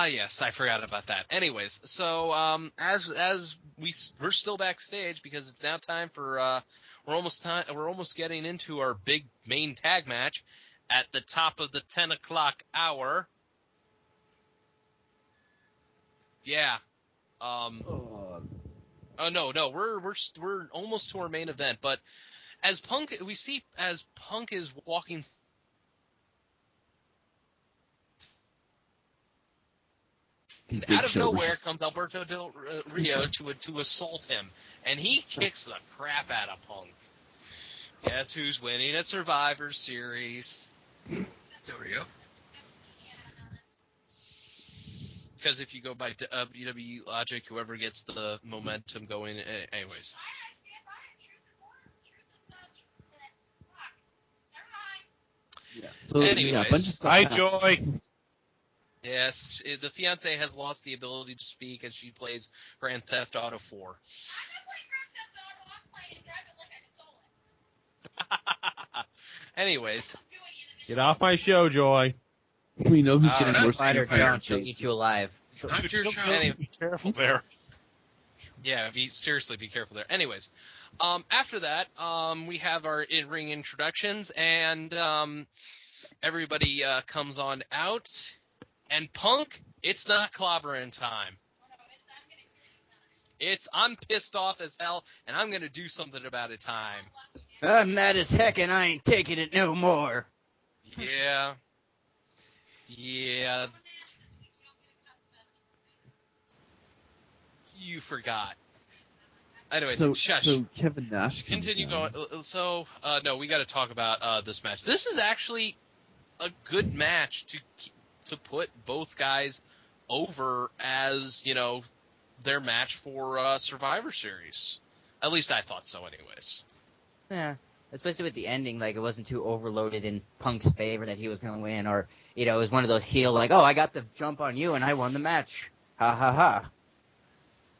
Yes, I forgot about that. Anyways, so as we're still backstage because it's now time for we're almost getting into our big main tag match at the top of the 10 o'clock hour. Yeah. Oh no, we're almost to our main event, but as Punk is walking out of nowhere comes Alberto Del Rio to assault him, and he kicks the crap out of Punk. Guess who's winning at Survivor Series? Del Rio. Because if you go by WWE logic, whoever gets the momentum going, anyways. Yeah, so Anyways. yeah, a bunch of stuff. Hi, happens. Joy. Yes, the fiancée has lost the ability to speak as she plays Grand Theft Auto 4. Anyways, Get off my show, Joy. We know who's All getting right. more Fight or screen time don't, than she'll Jake. eat you alive. Not your show. Anyway. Be careful there. Yeah, seriously, be careful there. Anyways, after that, we have our in-ring introductions, and everybody comes on out. And Punk, it's not clobbering time. I'm pissed off as hell, and I'm going to do something about it time. I'm mad as heck, and I ain't taking it no more. Yeah. Yeah. You forgot. Anyways, shush. So Kevin Nash comes Continue down. going. So, no, we got to talk about this match. This is actually a good match to put both guys over as, their match for Survivor Series. At least I thought so anyways. Yeah, especially with the ending, like it wasn't too overloaded in Punk's favor that he was going to win, or, it was one of those heel, like, oh, I got the jump on you and I won the match. Ha ha ha.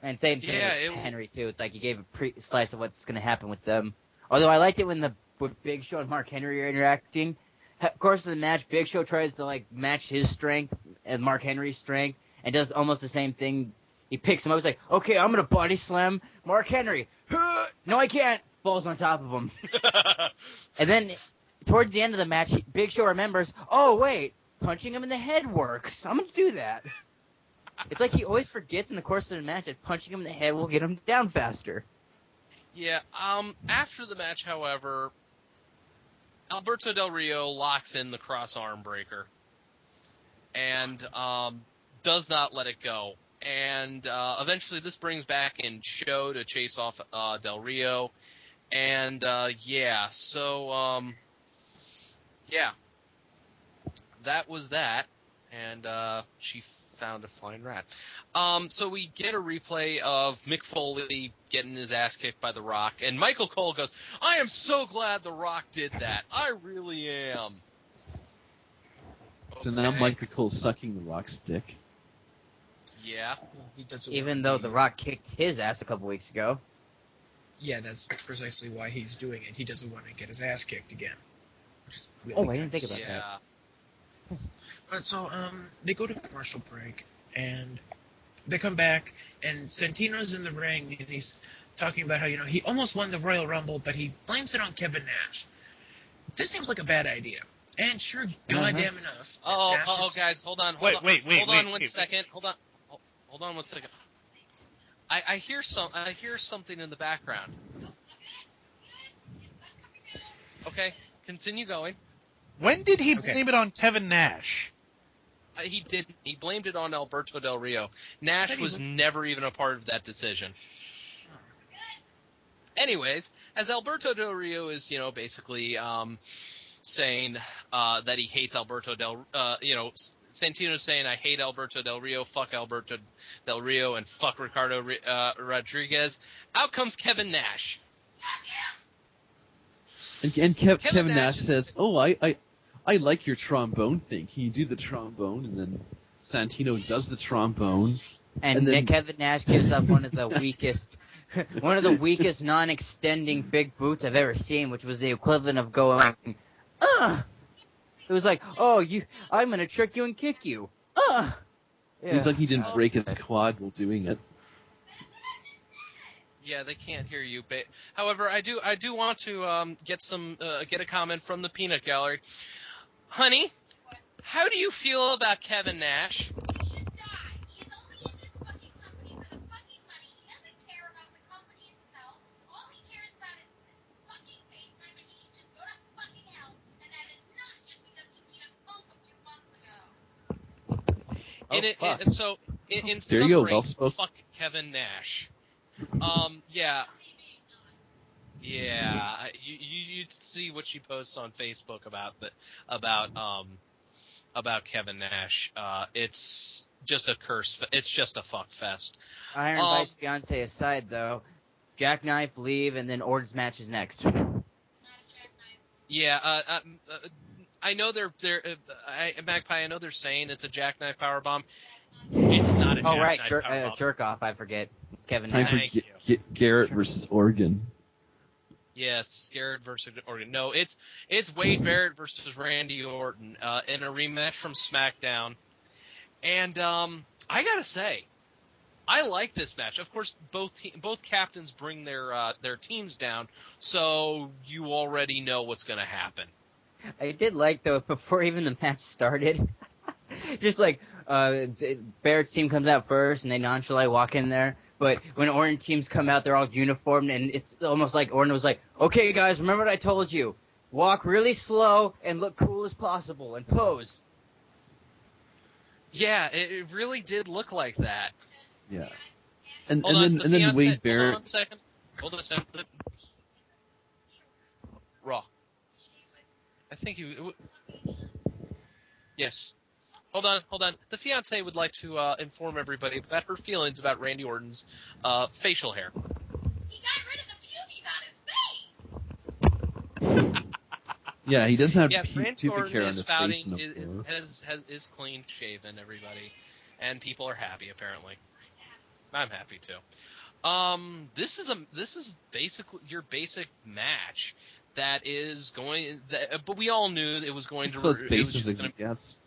And same thing with Henry, too. It's like you gave a slice of what's going to happen with them. Although I liked it when Big Show and Mark Henry are interacting. Of course, in the match, Big Show tries to, match his strength and Mark Henry's strength and does almost the same thing. He picks him up. He's like, okay, I'm going to body slam Mark Henry. No, I can't. Falls on top of him. And then, towards the end of the match, Big Show remembers, oh, wait, punching him in the head works. I'm going to do that. It's like he always forgets in the course of the match that punching him in the head will get him down faster. Yeah, after the match, however, Alberto Del Rio locks in the cross arm breaker and does not let it go. And eventually this brings back in Show to chase off Del Rio. And, that was that. And she found a flying rat. So we get a replay of Mick Foley getting his ass kicked by The Rock. And Michael Cole goes, I am so glad The Rock did that. I really am. So now Michael Cole's sucking The Rock's dick. Yeah. He doesn't Even want though to The Rock kicked his ass a couple weeks ago. Yeah, that's precisely why he's doing it. He doesn't want to get his ass kicked again. Really Oh, I didn't think about that. Yeah. But so, they go to commercial break, and they come back, and Santino's in the ring, and he's talking about how, he almost won the Royal Rumble, but he blames it on Kevin Nash. This seems like a bad idea. And sure, goddamn enough. Oh, guys, hold on. Hold on one second. Hold on 1 second. I hear something in the background. Okay, continue going. When did he blame it on Kevin Nash? He didn't. He blamed it on Alberto Del Rio. Nash was never even a part of that decision. Anyways, as Alberto Del Rio is, basically saying that he hates Alberto Santino's saying, I hate Alberto Del Rio, fuck Alberto Del Rio, and fuck Ricardo Rodriguez. Out comes Kevin Nash. And Kevin Nash says, oh, I like your trombone thing. Can you do the trombone? And then Santino does the trombone. And then Kevin Nash gives up one of the weakest non-extending big boots I've ever seen, which was the equivalent of going, ugh! It was like, oh, I'm going to trick you and kick you. Ugh! Yeah. He's like he didn't break his quad while doing it. Yeah, they can't hear you. But, however, I do want to get a comment from the Peanut Gallery. Honey, how do you feel about Kevin Nash? In summary, fuck Kevin Nash. Yeah. You see what she posts on Facebook about Kevin Nash. It's just a curse. It's just a fuck fest. Iron Bites Beyonce aside, though, Jackknife, Leave, and then Orton's match is next. Yeah. I know Magpie. I know they're saying it's a Jackknife powerbomb. It's not a Jackknife powerbomb. Jerk off. I forget. It's Kevin Time Nash. for Garrett versus Oregon. Yes, Garrett versus Orton. No, it's Wade Barrett versus Randy Orton in a rematch from SmackDown. And I gotta say, I like this match. Of course, both captains bring their teams down, so you already know what's going to happen. I did like, though, before even the match started, just like Barrett's team comes out first and they nonchalantly walk in there. But when Orton teams come out, they're all uniformed, and it's almost like Orton was like, "Okay, guys, remember what I told you? Walk really slow and look cool as possible and pose." Yeah, it really did look like that. Yeah. And then Wade Barrett. Hold on a second. Raw. I think you. Yes. Hold on. The fiancée would like to inform everybody about her feelings about Randy Orton's facial hair. He got rid of the pubes on his face. Yeah, he doesn't have Randy pubic Orton hair on is his spouting face. is clean shaven, everybody, and people are happy apparently. I'm happy too. This is basically your basic match that is going. But we all knew it was going to. Close bases, yes.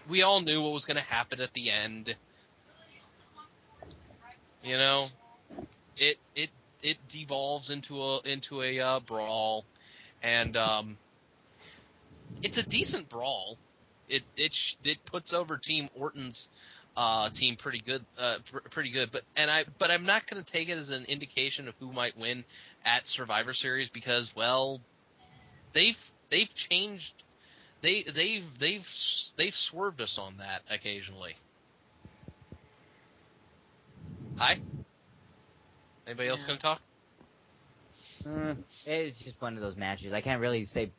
We all knew what was going to happen at the end. You know, it devolves into a brawl, and it's a decent brawl. It puts over Team Orton's team pretty good. But I'm not going to take it as an indication of who might win at Survivor Series because they've changed. They've swerved us on that occasionally. Hi. Anybody else going to talk? It's just one of those matches. I can't really say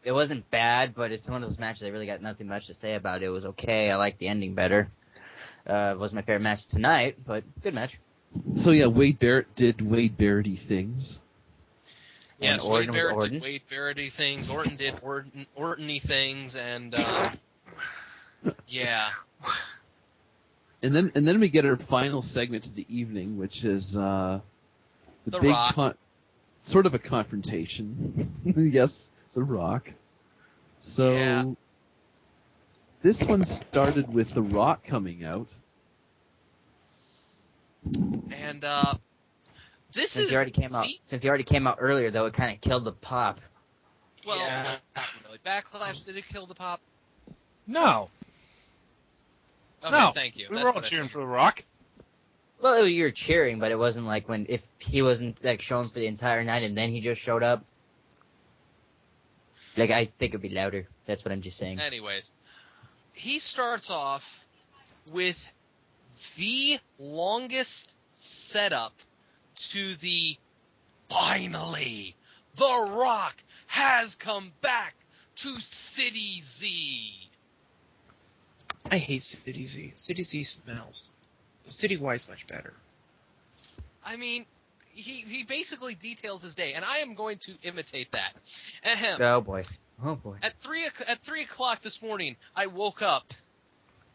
it wasn't bad, but it's one of those matches I really got nothing much to say about. It was okay. I like the ending better. It wasn't my favorite match tonight, but good match. So yeah, Wade Barrett did Wade Barrett-y things. Yes, Wade Barrett did Wade Barrett-y things. Orton did Orton-y things, and yeah. And then we get our final segment of the evening, which is the big Rock. Sort of a confrontation. Yes, The Rock. So yeah. This one started with The Rock coming out. And Since he already came out earlier, though, it kind of killed the pop. Well, not really. Backlash, did it kill the pop? No. Okay, No. thank you. We That's were all what I cheering figured. for The Rock. Well, you were cheering, but it wasn't like if he wasn't shown for the entire night and then he just showed up. I think it'd be louder. That's what I'm just saying. Anyways, he starts off with the longest setup to the finally The Rock has come back to City Z. I hate City Z. City Z smells. City Y is much better. I mean, he basically details his day, and I am going to imitate that. Ahem. Oh boy. At 3 o'clock this morning, I woke up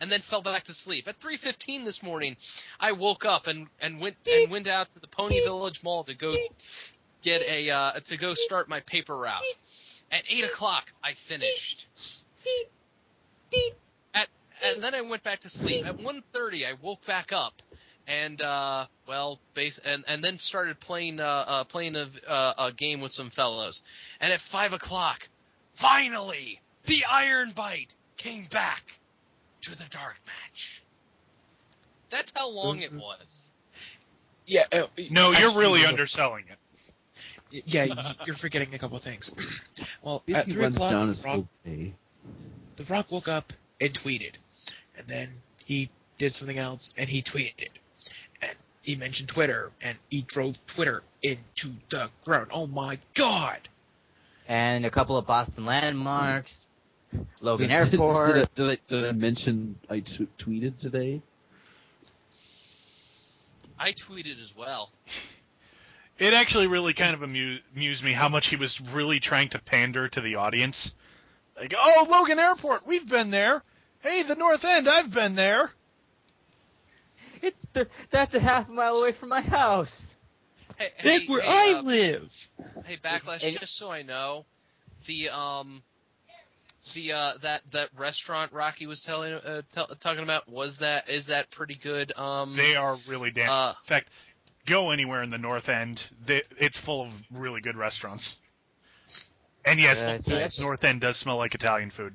and then fell back to sleep. At 3:15 this morning, I woke up and went out to the Pony Village Mall to go get to go start my paper route. At 8 o'clock, I finished. And then I went back to sleep. At 1:30, I woke back up and and then started playing a game with some fellows. And at 5 o'clock, finally, the Iron Bite came back to the Dark Match. That's how long it was. Yeah. No, you're really underselling it. Yeah, you're forgetting a couple things. Well, If at he 3 runs o'clock, down The his Rock, whole day. The Rock woke up and tweeted. And then he did something else, and he tweeted. And he mentioned Twitter, and he drove Twitter into the ground. Oh, my God! And a couple of Boston landmarks. Logan Airport. Did I mention I tweeted today? I tweeted as well. It actually really kind of amused me how much he was really trying to pander to the audience. Like, oh, Logan Airport, we've been there. Hey, the North End, I've been there. That's a half a mile away from my house. That's where I live! Hey, Backlash, just so I know, that restaurant Rocky was talking about, is that pretty good? They are really damn. In fact, go anywhere in the North End. It's full of really good restaurants. And yes, the North End does smell like Italian food.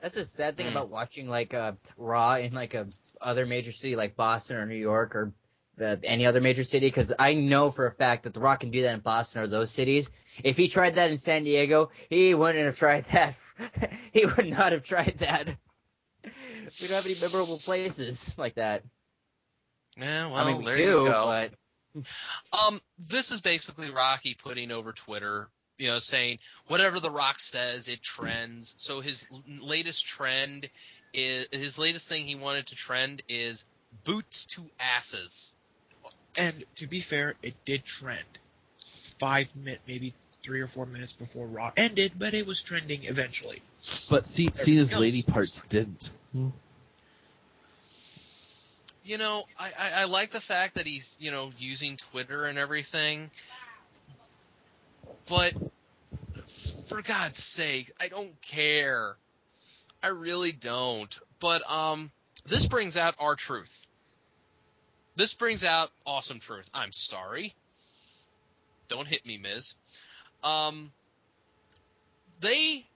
That's the sad thing about watching like Raw in like a other major city like Boston or New York or any other major city, because I know for a fact that The Rock can do that in Boston or those cities. If he tried that in San Diego, he wouldn't have tried that. He would not have tried that. We don't have any memorable places like that. Yeah, well, I mean, we there do, you go. But This is basically Rocky putting over Twitter, saying whatever The Rock says, it trends. So his latest thing he wanted to trend is boots to asses. And to be fair, it did trend. Maybe 3 or 4 minutes before Raw ended, but it was trending eventually. But Cena's lady parts didn't. I like the fact that he's, using Twitter and everything. But for God's sake, I don't care. I really don't. But this brings out our truth. This brings out awesome truth. I'm sorry. Don't hit me, Miz. They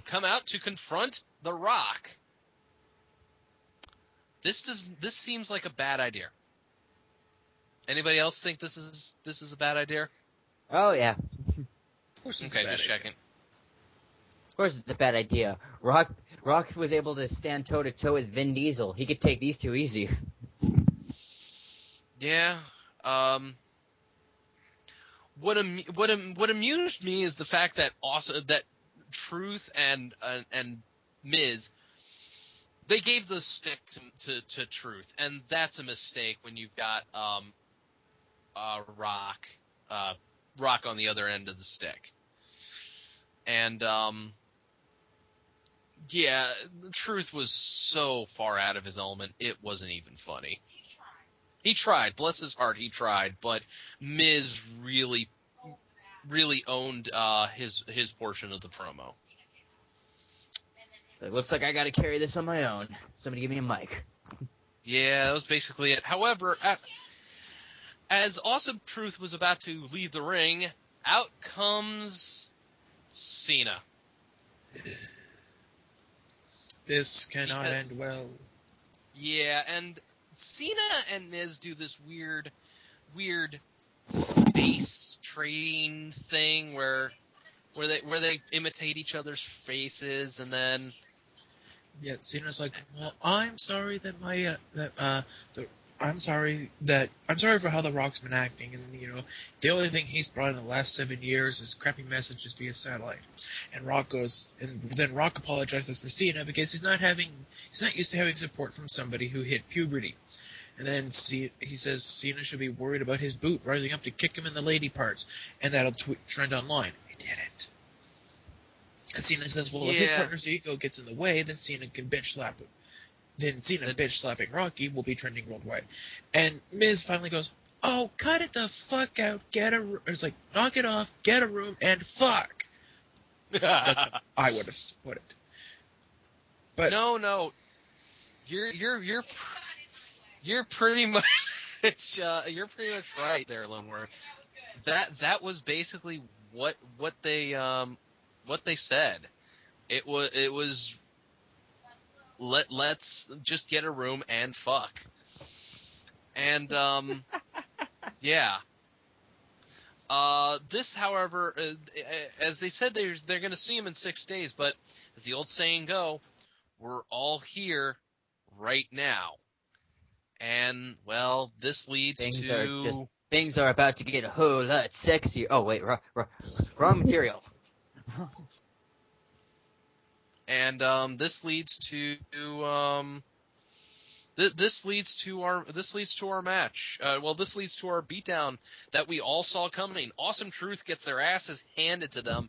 come out to confront The Rock. This seems like a bad idea. Anybody else think this is a bad idea? oh yeah, Of course it's Okay, a bad just idea. checking. of course it's a bad idea. Rock was able to stand toe to toe with Vin Diesel. He could take these two easy. Yeah. What amused me is the fact that that Truth and Miz, they gave the stick to Truth, and that's a mistake when you've got Rock on the other end of the stick. And yeah, Truth was so far out of his element, it wasn't even funny. He tried, bless his heart, he tried, but Miz really owned his portion of the promo. It looks like I got to carry this on my own. Somebody give me a mic. Yeah, that was basically it. However, as Awesome Truth was about to leave the ring, out comes Cena. This cannot end well. Yeah, and Cena and Miz do this weird face trading thing where they imitate each other's faces, and then Yeah, Cena's like, well, I'm sorry that I'm sorry for how The Rock's been acting, and the only thing he's brought in the last 7 years is crappy messages via satellite. And then Rock apologizes for Cena because he's not used to having support from somebody who hit puberty. And then he says Cena should be worried about his boot rising up to kick him in the lady parts, and that'll trend online. It didn't. And Cena says, well, if his partner's ego gets in the way, then Cena can bitch slap him. Then Cena bitch slapping Rocky will be trending worldwide. And Miz finally goes, oh, cut it the fuck out, it's like, knock it off, get a room, and fuck. That's how I would have put it. But no, you're pretty much right there, Lone Wolf. That was basically what they said. It was let's just get a room and fuck. And yeah. This, however, as they said, they're going to see him in 6 days, but as the old saying go, we're all here right now. And, well, this leads Things are about to get a whole lot sexier. Oh, wait, wrong material. And this leads to this leads to our match. This leads to our beatdown that we all saw coming. Awesome Truth gets their asses handed to them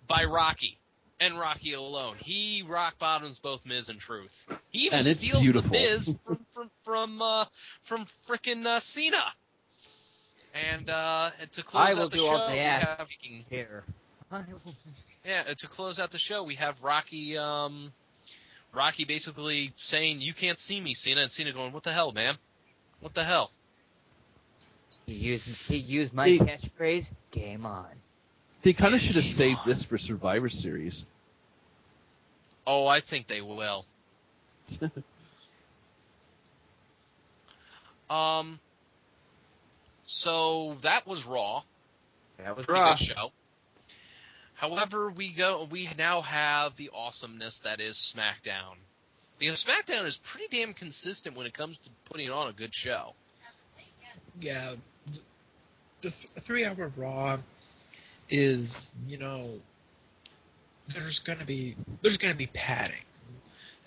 by Rocky, and Rocky alone. He rock bottoms both Miz and Truth. He even steals beautiful. the Miz from frickin' Cena. And to close out the show, we have here. Yeah, to close out the show, we have Rocky. Rocky basically saying, "You can't see me, Cena," and Cena going, "What the hell, man? What the hell?" He used my catchphrase. Game on. They kind of should have Game saved on. this for Survivor Series. Oh, I think they will. So that was Raw. That was Pretty Raw. good show. However, we now have the awesomeness that is SmackDown. Because SmackDown is pretty damn consistent when it comes to putting on a good show. Yeah, the 3-hour Raw is, there's gonna be padding.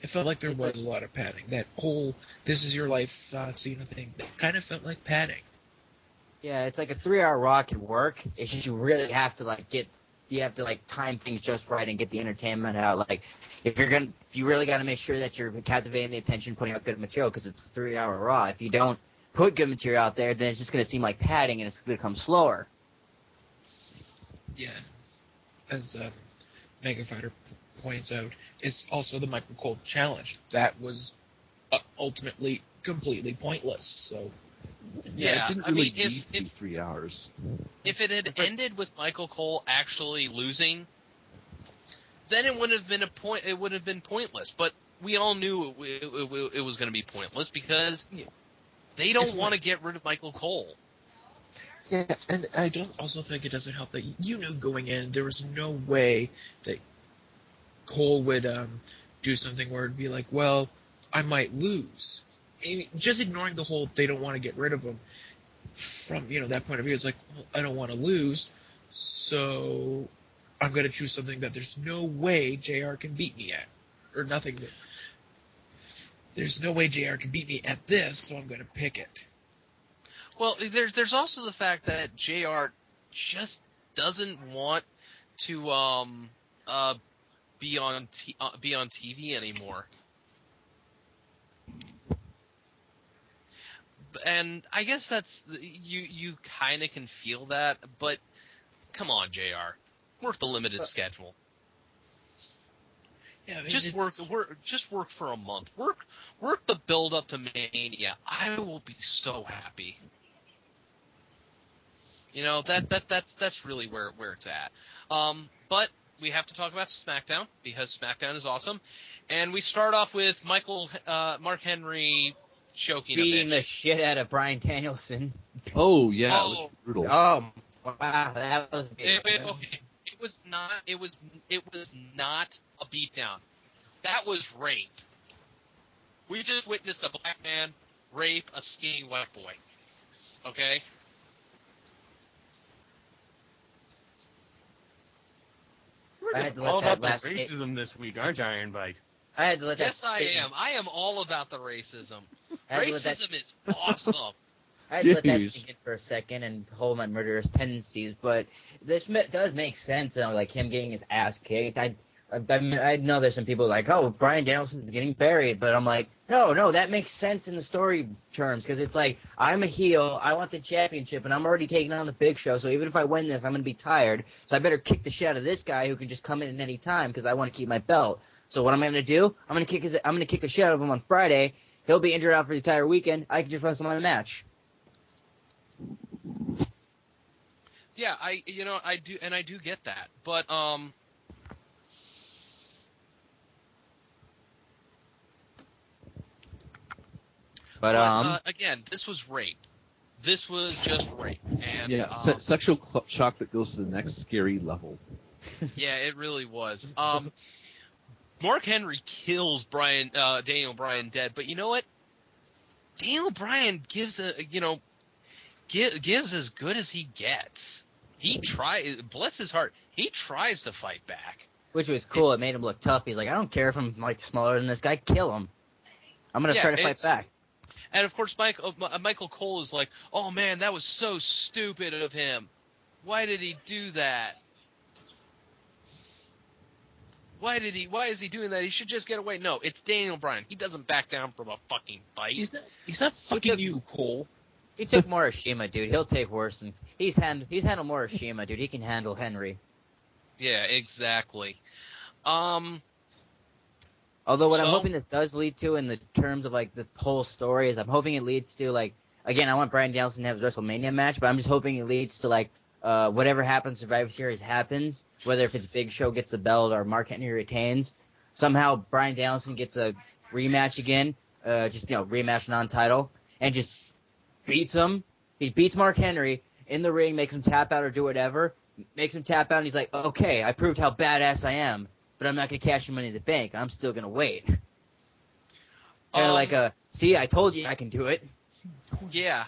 It felt like there was a lot of padding. That whole "this is your life" Cena thing, that kind of felt like padding. Yeah, it's like a 3-hour Raw can work. It's just you really have to time things just right and get the entertainment out. Like you really got to make sure that you're captivating the attention, putting out good material because it's a 3-hour Raw. If you don't put good material out there, then it's just going to seem like padding and it's going to become slower. Yeah, as Mega Fighter points out, it's also the Michael Cole challenge that was ultimately completely pointless. So. Yeah, it didn't really need if to be 3 hours. If it had ended with Michael Cole actually losing, then it wouldn't have been it would have been pointless. But we all knew it was going to be pointless because they don't want to get rid of Michael Cole. Yeah, and I don't also think it doesn't help that you knew going in there was no way that Cole would do something where it'd be like, well, I might lose. Just ignoring the whole they don't want to get rid of him from that point of view, it's like, well, I don't want to lose, so I'm going to choose something that there's no way JR can beat me at, or nothing. There's no way JR can beat me at this, so I'm going to pick it. Well, there's also the fact that JR just doesn't want to be on TV anymore. And I guess that's you kind of can feel that, but come on, JR, work the limited schedule. Yeah, I mean, just work for a month. Work the build up to Mania. I will be so happy. That's really where it's at. But we have to talk about SmackDown because SmackDown is awesome, and we start off with Mark Henry choking beating a bitch. the shit out of Bryan Danielson. Oh yeah, it was brutal. Oh wow, that was big. It was not a beatdown. That was rape. We just witnessed a black man rape a skinny white boy. Okay? We're just all about the racism this week, aren't you, Iron Bite? I had to let that. Yes, I am. I am all about the racism. Racism is awesome. I had to let that sink in for a second and hold my murderous tendencies, but this does make sense. Like him getting his ass kicked. I know there's some people like, oh, Bryan Danielson's getting buried, but I'm like, no, that makes sense in the story terms because it's like I'm a heel, I want the championship, and I'm already taking on the Big Show. So even if I win this, I'm gonna be tired. So I better kick the shit out of this guy who can just come in at any time because I want to keep my belt. So what am I gonna do? I'm gonna kick the shit out of him on Friday. He'll be injured out for the entire weekend. I can just wrestle him on the match. Yeah, I do get that, but again, this was rape. This was just rape, and sexual shock that goes to the next scary level. Yeah, it really was. Mark Henry kills Daniel Bryan dead, but you know what? Daniel Bryan gives gives as good as he gets. He bless his heart, he tries to fight back. Which was cool. It made him look tough. He's like, I don't care if I'm like smaller than this guy. Kill him. I'm gonna try to fight back. And of course, Michael Cole is like, oh man, that was so stupid of him. Why did he do that? Why is he doing that? He should just get away. No, it's Daniel Bryan. He doesn't back down from a fucking fight. He's not fucking you, Cole. He took Morishima, dude. He'll take worse. And he's handled Morishima, dude. He can handle Henry. Yeah, exactly. Although what I'm So- hoping this does lead to in the terms of like the whole story is I'm hoping it leads to like again I want Bryan Danielson to have his WrestleMania match, but I'm just hoping it leads to like whatever happens Survivor Series happens, whether if it's Big Show gets the belt or Mark Henry retains, somehow Bryan Danielson gets a rematch again, just rematch non-title and just beats him. He beats Mark Henry in the ring, makes him tap out or do whatever, makes him tap out, and he's like, okay, I proved how badass I am. But I'm not going to cash your Money in the Bank. I'm still going to wait. Kind of like see, I told you I can do it. Yeah.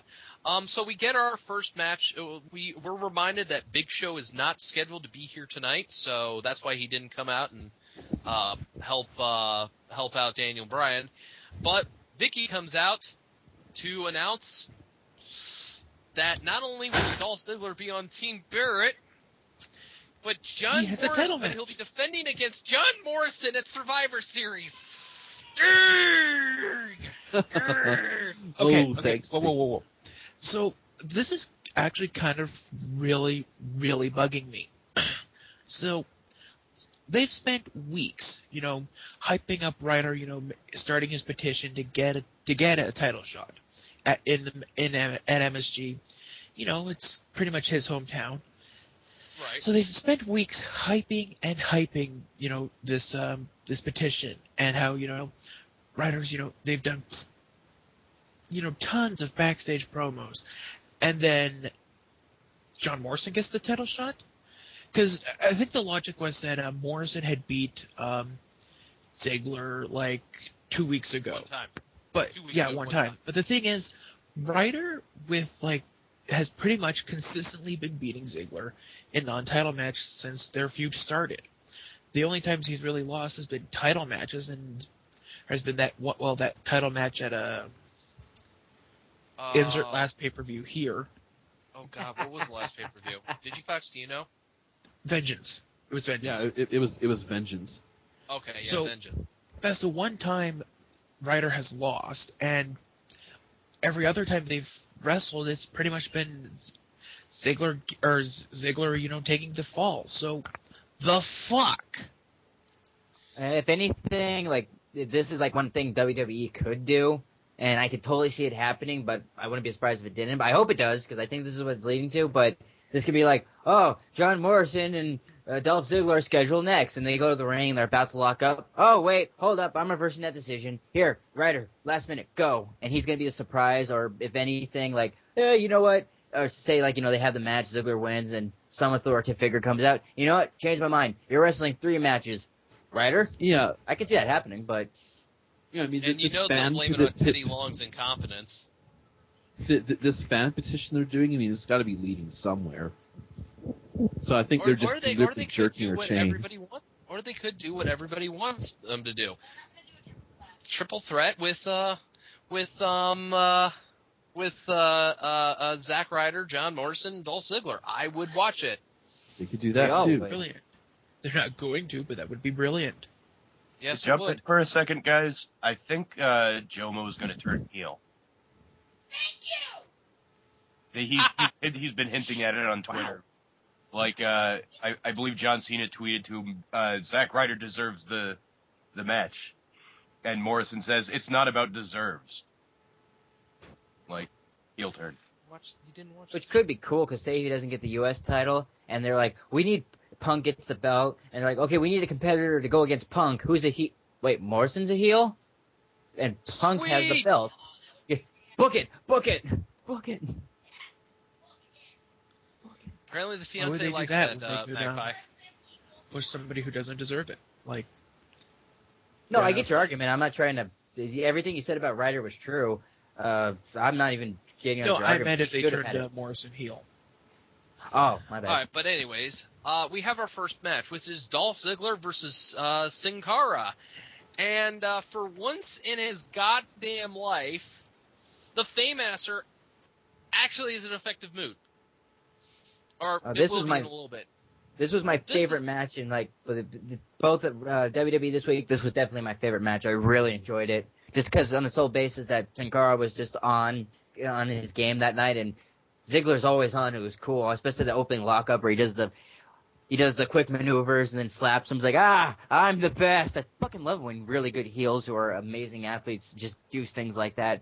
So we get our first match. We're reminded that Big Show is not scheduled to be here tonight, so that's why he didn't come out and help out Daniel Bryan. But Vicky comes out to announce that not only will Dolph Ziggler be on Team Barrett, but John He has a title Morrison, match. he'll be defending against John Morrison at Survivor Series. Okay, thanks. Whoa. So this is actually kind of really, really bugging me. So they've spent weeks, hyping up Ryder, starting his petition to get a title shot at MSG. It's pretty much his hometown. Right. So they've spent weeks hyping, this petition and how, writers, they've done, tons of backstage promos. And then John Morrison gets the title shot? Because I think the logic was that Morrison had beat Ziggler like 2 weeks ago. One time. But 2 weeks yeah, ago, one time. But the thing is, Ryder has pretty much consistently been beating Ziggler in non-title matches since their feud started. The only times he's really lost has been title matches, and has been that title match at insert last pay-per-view here. Oh God, what was the last pay-per-view? Did you Fox? Do you know? Vengeance. It was Vengeance. Yeah, it was Vengeance. Okay, yeah, So- Vengeance. That's the one time Ryder has lost, and every other time they've wrestled, it's pretty much been Ziggler, taking the fall. So, the fuck? If anything, like this is like one thing WWE could do, and I could totally see it happening, but I wouldn't be surprised if it didn't. But I hope it does because I think this is what it's leading to. But this could be like, oh, John Morrison and Dolph Ziggler are scheduled next, and they go to the ring, and they're about to lock up. Oh, wait, hold up, I'm reversing that decision. Here, Ryder, last minute, go. And he's going to be the surprise, or if anything, like, you know what? Or say, like, they have the match, Ziggler wins, and some authoritative figure comes out. You know what? Change my mind. You're wrestling 3 matches. Ryder? Yeah, I can see that happening, but I mean, And this they'll fan blame it on Teddy Long's incompetence. this fan petition they're doing. I mean, it's got to be leading somewhere. So I think they're just deliberately jerking their chain. Or they could do what everybody wants them to do. Triple threat with Zack Ryder, John Morrison, Dolph Ziggler. I would watch it. They could do that Yeah, too. but- Brilliant. They're not going to, but that would be brilliant. Yes, To it jump would. in for a second, guys, I think Jomo is going to turn heel. He's been hinting at it on Twitter. Like, I believe John Cena tweeted to him, Zack Ryder deserves the match. And Morrison says, it's not about deserves. Like, heel turn. You didn't watch which could be cool because say he doesn't get the U.S. title, and they're like, we need Punk gets the belt, and they're like, okay, we need a competitor to go against Punk. Who's a heel? Wait, Morrison's a heel, and Punk has the Sweet! belt. Yeah. Book it. Apparently the Why would fiance they do likes that that, when they could, Magpie. Push somebody who doesn't deserve it. Like, No, I Yeah. get your argument. I'm not trying to. Everything you said about Ryder was true. I'm not even getting on no, your I argument. meant if He they should have turned had it. Morrison heel. Oh, my bad. All right, but anyways, we have our first match, which is Dolph Ziggler versus Sin Cara. And for once in his goddamn life, the Fame-Asser actually is an effective move. Or it this will was be my- in a little bit. This was my This favorite is- match in like both at WWE this week. This was definitely my favorite match. I really enjoyed it just because on the sole basis that Sin Cara was just on his game that night, and Ziggler's always on. It was cool, especially the opening lockup where he does the he does the quick maneuvers and then slaps him. He's like, I'm the best. I fucking love when really good heels who are amazing athletes just do things like that.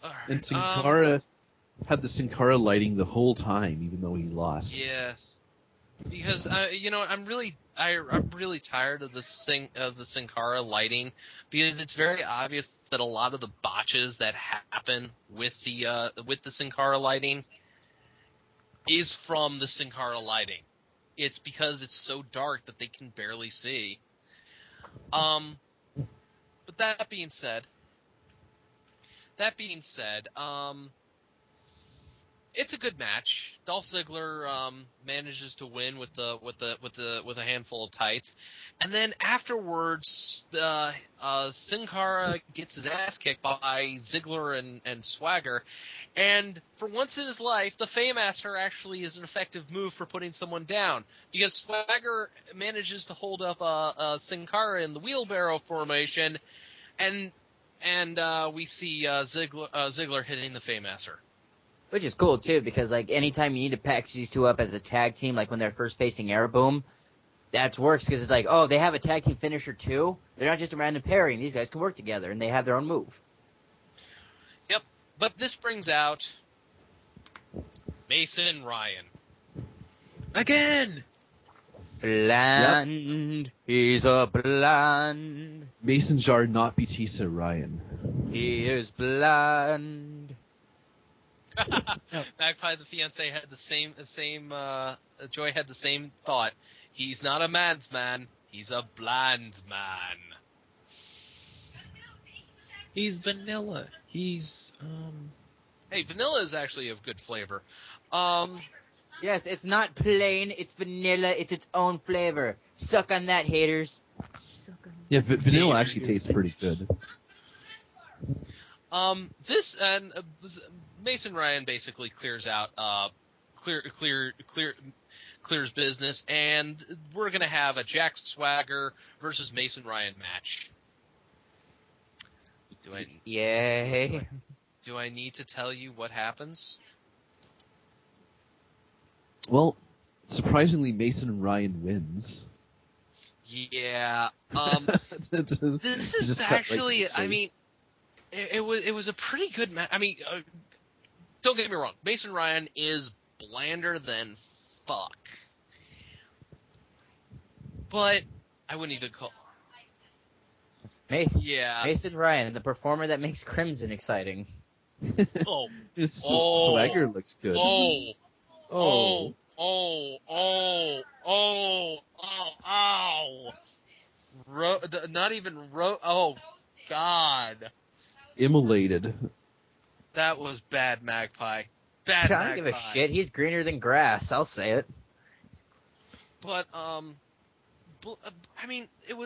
All right. And Sin Cara had the Sin Cara lighting the whole time, even though he lost. Yes, because I'm really tired of the Sin Cara lighting, because it's very obvious that a lot of the botches that happen with the Sin Cara lighting is from the Sin Cara lighting. It's because it's so dark that they can barely see. But that being said, it's a good match. Dolph Ziggler manages to win with a handful of tights, and then afterwards, Sin Cara gets his ass kicked by Ziggler and Swagger, and for once in his life, the Faymaster actually is an effective move for putting someone down, because Swagger manages to hold up Sin Cara in the wheelbarrow formation, and we see Ziggler hitting the Faymaster. Which is cool, too, because, like, anytime you need to package these two up as a tag team, like when they're first facing Air Boom, that works because it's like, oh, they have a tag team finisher, too? They're not just a random pairing. These guys can work together, and they have their own move. Yep, but this brings out Mason Ryan. Again! Bland. Yep. He's a bland. Mason Jar, not Batista Ryan. He is bland. Magpie the fiance had the same Joy had the same thought. He's not a man's man, he's a bland man. He's vanilla. He's Hey, vanilla is actually of good flavor. Yes, it's not plain, it's vanilla, it's its own flavor. Suck on that, haters. Yeah, vanilla actually tastes pretty good. Mason Ryan basically clears business, and we're gonna have a Jack Swagger versus Mason Ryan match. Yay. Do I need to tell you what happens? Well, surprisingly, Mason Ryan wins. Yeah. This is actually, I mean, it was a pretty good match. I mean, don't get me wrong. Mason Ryan is blander than fuck. But I wouldn't even call... Mason Ryan, the performer that makes Crimson exciting. His swagger looks good. Oh, God. Immolated. That was bad, Magpie. I don't give a shit. He's greener than grass. I'll say it. But I mean, it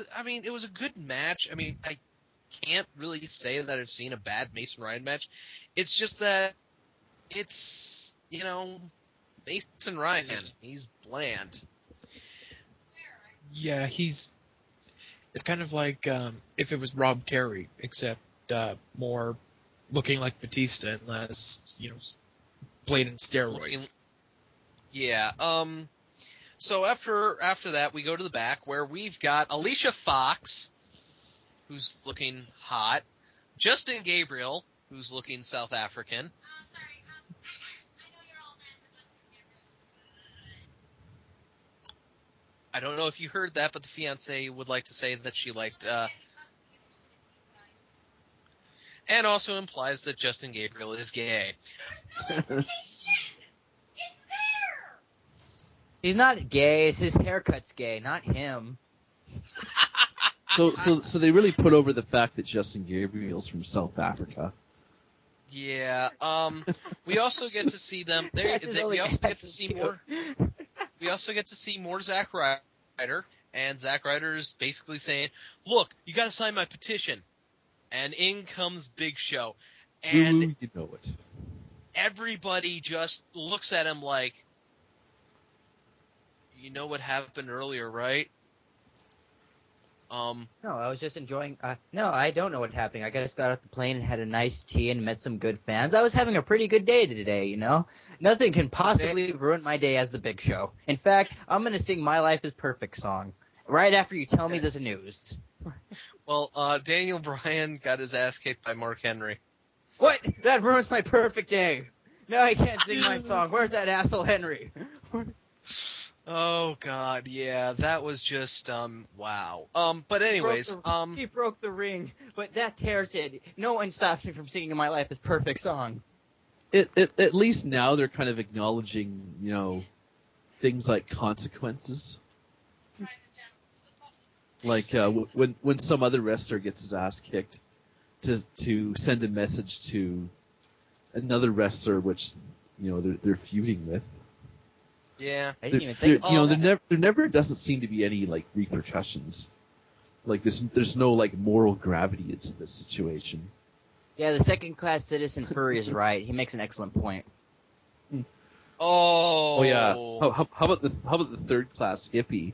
was a good match. I mean, I can't really say that I've seen a bad Mason Ryan match. It's just that it's, Mason Ryan. He's bland. Yeah, it's kind of like if it was Rob Terry, except more looking like Batista and less, played in steroids. Yeah. So after that, we go to the back where we've got Alicia Fox, who's looking hot, Justin Gabriel, who's looking South African. Sorry. I know you're all mad, but Justin Gabriel. I don't know if you heard that, but the fiancé would like to say that she liked, and also implies that Justin Gabriel is gay. He's not gay. It's his haircut's gay, not him. So they really put over the fact that Justin Gabriel's from South Africa. Yeah. We also get to see them. We also get to see more. We also get to see more Zack Ryder, and Zack Ryder is basically saying, "Look, you got to sign my petition." And in comes Big Show, and you know it. Everybody just looks at him like, "You know what happened earlier, right?" No, I was just enjoying. No, I don't know what's happening. I just got off the plane and had a nice tea and met some good fans. I was having a pretty good day today, you know? Nothing can possibly ruin my day as the Big Show. In fact, I'm going to sing My Life is Perfect song right after you tell me there's a news. Well, Daniel Bryan got his ass kicked by Mark Henry. What? That ruins my perfect day. No, I can't sing my song. Where's that asshole Henry? Oh God, yeah, that was just wow. But anyways, He broke the ring, but that tears it. No one stops me from singing My Life is Perfect song. At least now they're kind of acknowledging, things like consequences. Like when some other wrestler gets his ass kicked, to send a message to another wrestler, which they're feuding with. yeah. I didn't even think about that. There never doesn't seem to be any like repercussions. Like there's no like moral gravity into this situation. Yeah, the second-class citizen Furry is right. He makes an excellent point. Oh. Oh yeah. How about the third-class hippie?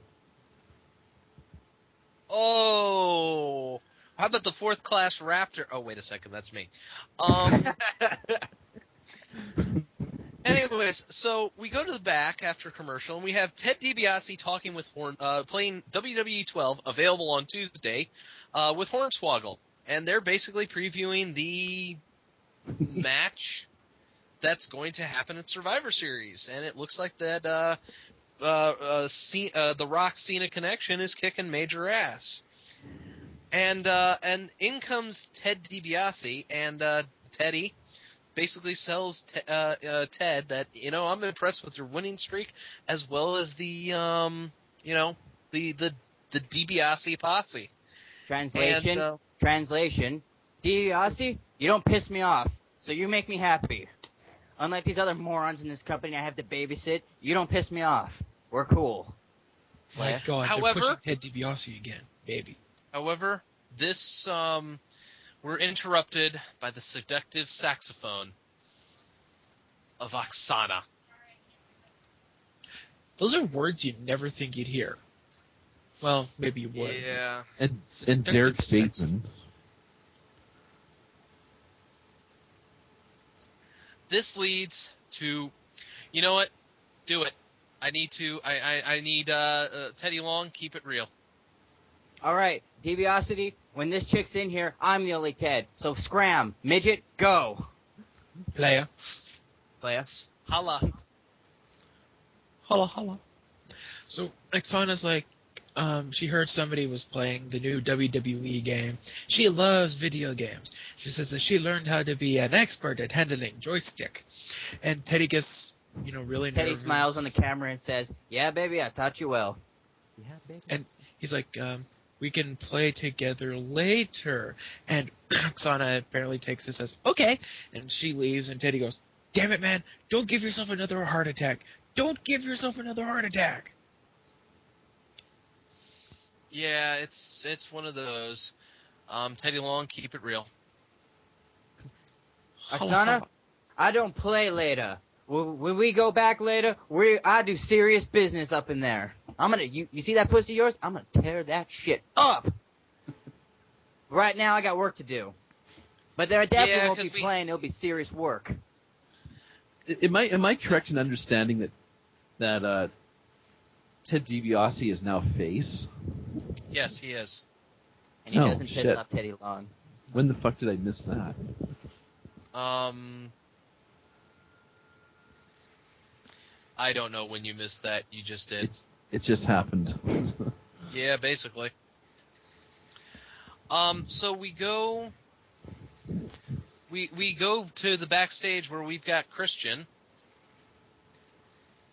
Oh. How about the fourth class raptor? Oh, wait a second, that's me. Anyways, so we go to the back after commercial, and we have Ted DiBiase talking with playing WWE 12, available on Tuesday, with Hornswoggle. And they're basically previewing the match that's going to happen at Survivor Series. And it looks like that the Rock Cena connection is kicking major ass. And in comes Ted DiBiase, and Teddy basically tells Ted that, I'm impressed with your winning streak, as well as the DiBiase posse. Translation, DiBiase, you don't piss me off, so you make me happy. Unlike these other morons in this company I have to babysit, you don't piss me off. We're cool. My God, However- they're pushing Ted DiBiase again, baby. However, this we're interrupted by the seductive saxophone of Oksana. Those are words you'd never think you'd hear. Well, maybe you would. Yeah. And Derek Bateman. This leads to, you know what? Do it. I need Teddy Long, keep it real. All right, DiBiase, when this chick's in here, I'm the only Ted. So scram, midget, go. Player. Holla. Holla, holla. So, Oksana's like, she heard somebody was playing the new WWE game. She loves video games. She says that she learned how to be an expert at handling joystick. And Teddy gets, really Teddy nervous. smiles on the camera and says, "Yeah, baby, I taught you well." Yeah, baby. And he's like, we can play together later. And Oksana apparently takes this as, okay. And she leaves, and Teddy goes, damn it, man, don't give yourself another heart attack. Don't give yourself another heart attack. Yeah, it's one of those. Teddy Long, keep it real. Oksana, I don't play later. When we go back later, I do serious business up in there. You see that pussy of yours? I'm gonna tear that shit up. Right now, I got work to do. But there definitely won't be playing. It'll be serious work. Am I correct in understanding that Ted DiBiase is now face? Yes, he is. And he doesn't piss off Teddy Long. When the fuck did I miss that? I don't know when you missed that. You just did. It just happened. Yeah, basically. So we go to the backstage where we've got Christian.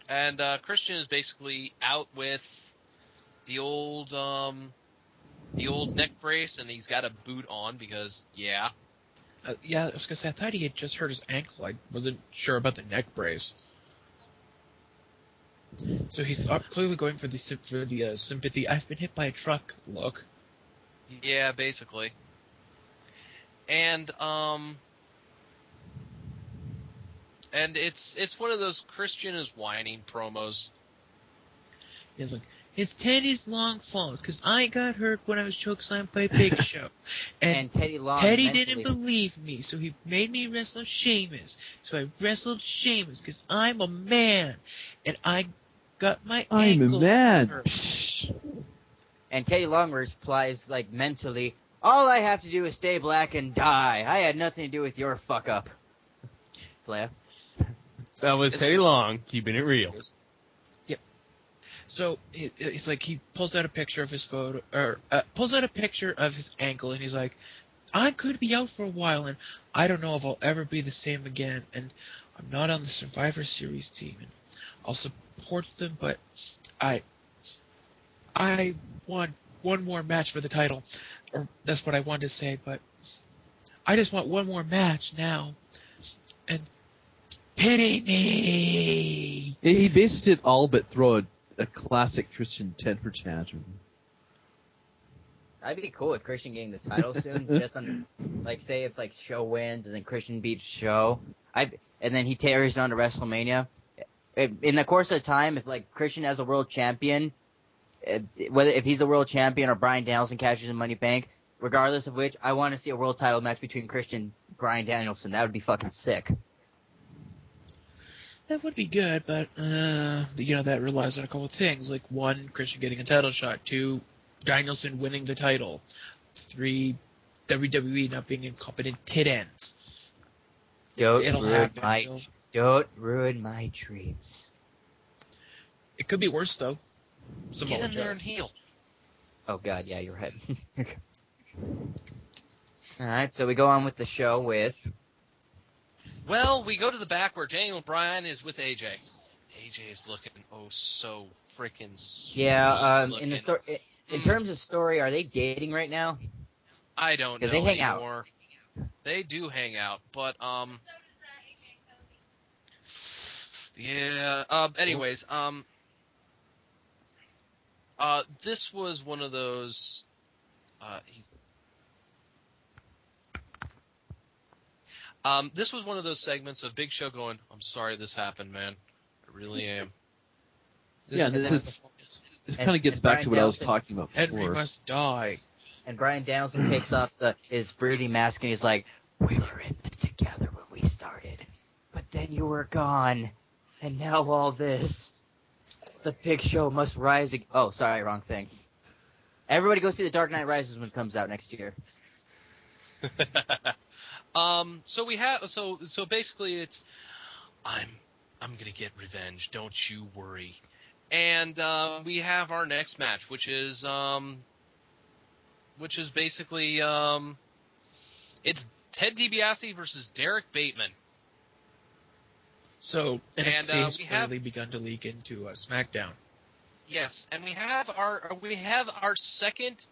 And Christian is basically out with the old neck brace, and he's got a boot on because, yeah. Yeah, I was going to say, I thought he had just hurt his ankle. I wasn't sure about the neck brace. So he's clearly going for the sympathy. I've been hit by a truck look. Yeah, basically. And it's one of those Christian is whining promos. He's like, It's Teddy's Long fault, because I got hurt when I was chokeslammed by Big Show. And Teddy Long Teddy mentally- didn't believe me, so he made me wrestle Sheamus. So I wrestled Sheamus, because I'm a man. And I got my I'm a ankle man. hurt. Psh. And Teddy Long replies, like, mentally, all I have to do is stay black and die. I had nothing to do with your fuck up. Flair. That was Teddy Long, keeping it real. Yep. So it's like he pulls out a picture of his photo, or pulls out a picture of his ankle, and he's like, I could be out for a while, and I don't know if I'll ever be the same again, and I'm not on the Survivor Series team, and I'll support them, but I want one more match for the title. Or that's what I wanted to say, but I just want one more match now. And pity me! He basically did all but throw a classic Christian temper tantrum. I'd be cool with Christian getting the title soon. Just on, like, say if like Show wins and then Christian beats Show, and then he carries on to WrestleMania. In the course of time, if like Christian as a world champion, whether if he's a world champion or Bryan Danielson cashes in Money Bank, regardless of which, I want to see a world title match between Christian and Bryan Danielson. That would be fucking sick. That would be good, but that relies on a couple of things. Like 1, Christian getting a title shot. 2, Danielson winning the title. 3, WWE not being incompetent tit ends. It'll happen. Don't ruin my dreams. It could be worse though. Get in there and heal. Oh god, yeah, you're right. Alright, so we go on with the show with... Well, we go to the back where Daniel Bryan is with AJ. AJ is looking so freaking sweet. Yeah, in looking. the story, in terms of story, are they dating right now? I don't know. Because they hang anymore. They do hang out, but So does AJ and Cody. yeah. Anyways, this was one of those. This was one of those segments of Big Show going, "I'm sorry this happened, man. I really am." This kind of gets back to what I was talking about before. Henry must die. And Bryan Danielson takes off his breathing mask and he's like, we were in it together when we started, but then you were gone, and now all this. The Big Show must rise again. Oh, sorry, wrong thing. Everybody go see The Dark Knight Rises when it comes out next year. So we have so basically it's I'm gonna get revenge. Don't you worry. And we have our next match, which is basically it's Ted DiBiase versus Derek Bateman. So NXT And, has we have- clearly begun to leak into SmackDown. Yes, and we have our second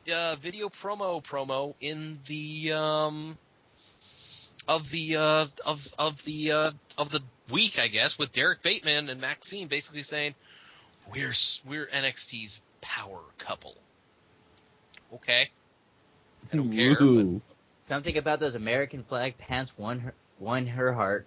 video promo in the of the week, I guess, with Derek Bateman and Maxine basically saying we're NXT's power couple. Okay, I don't care. But Ooh. Something about those American flag pants won her heart.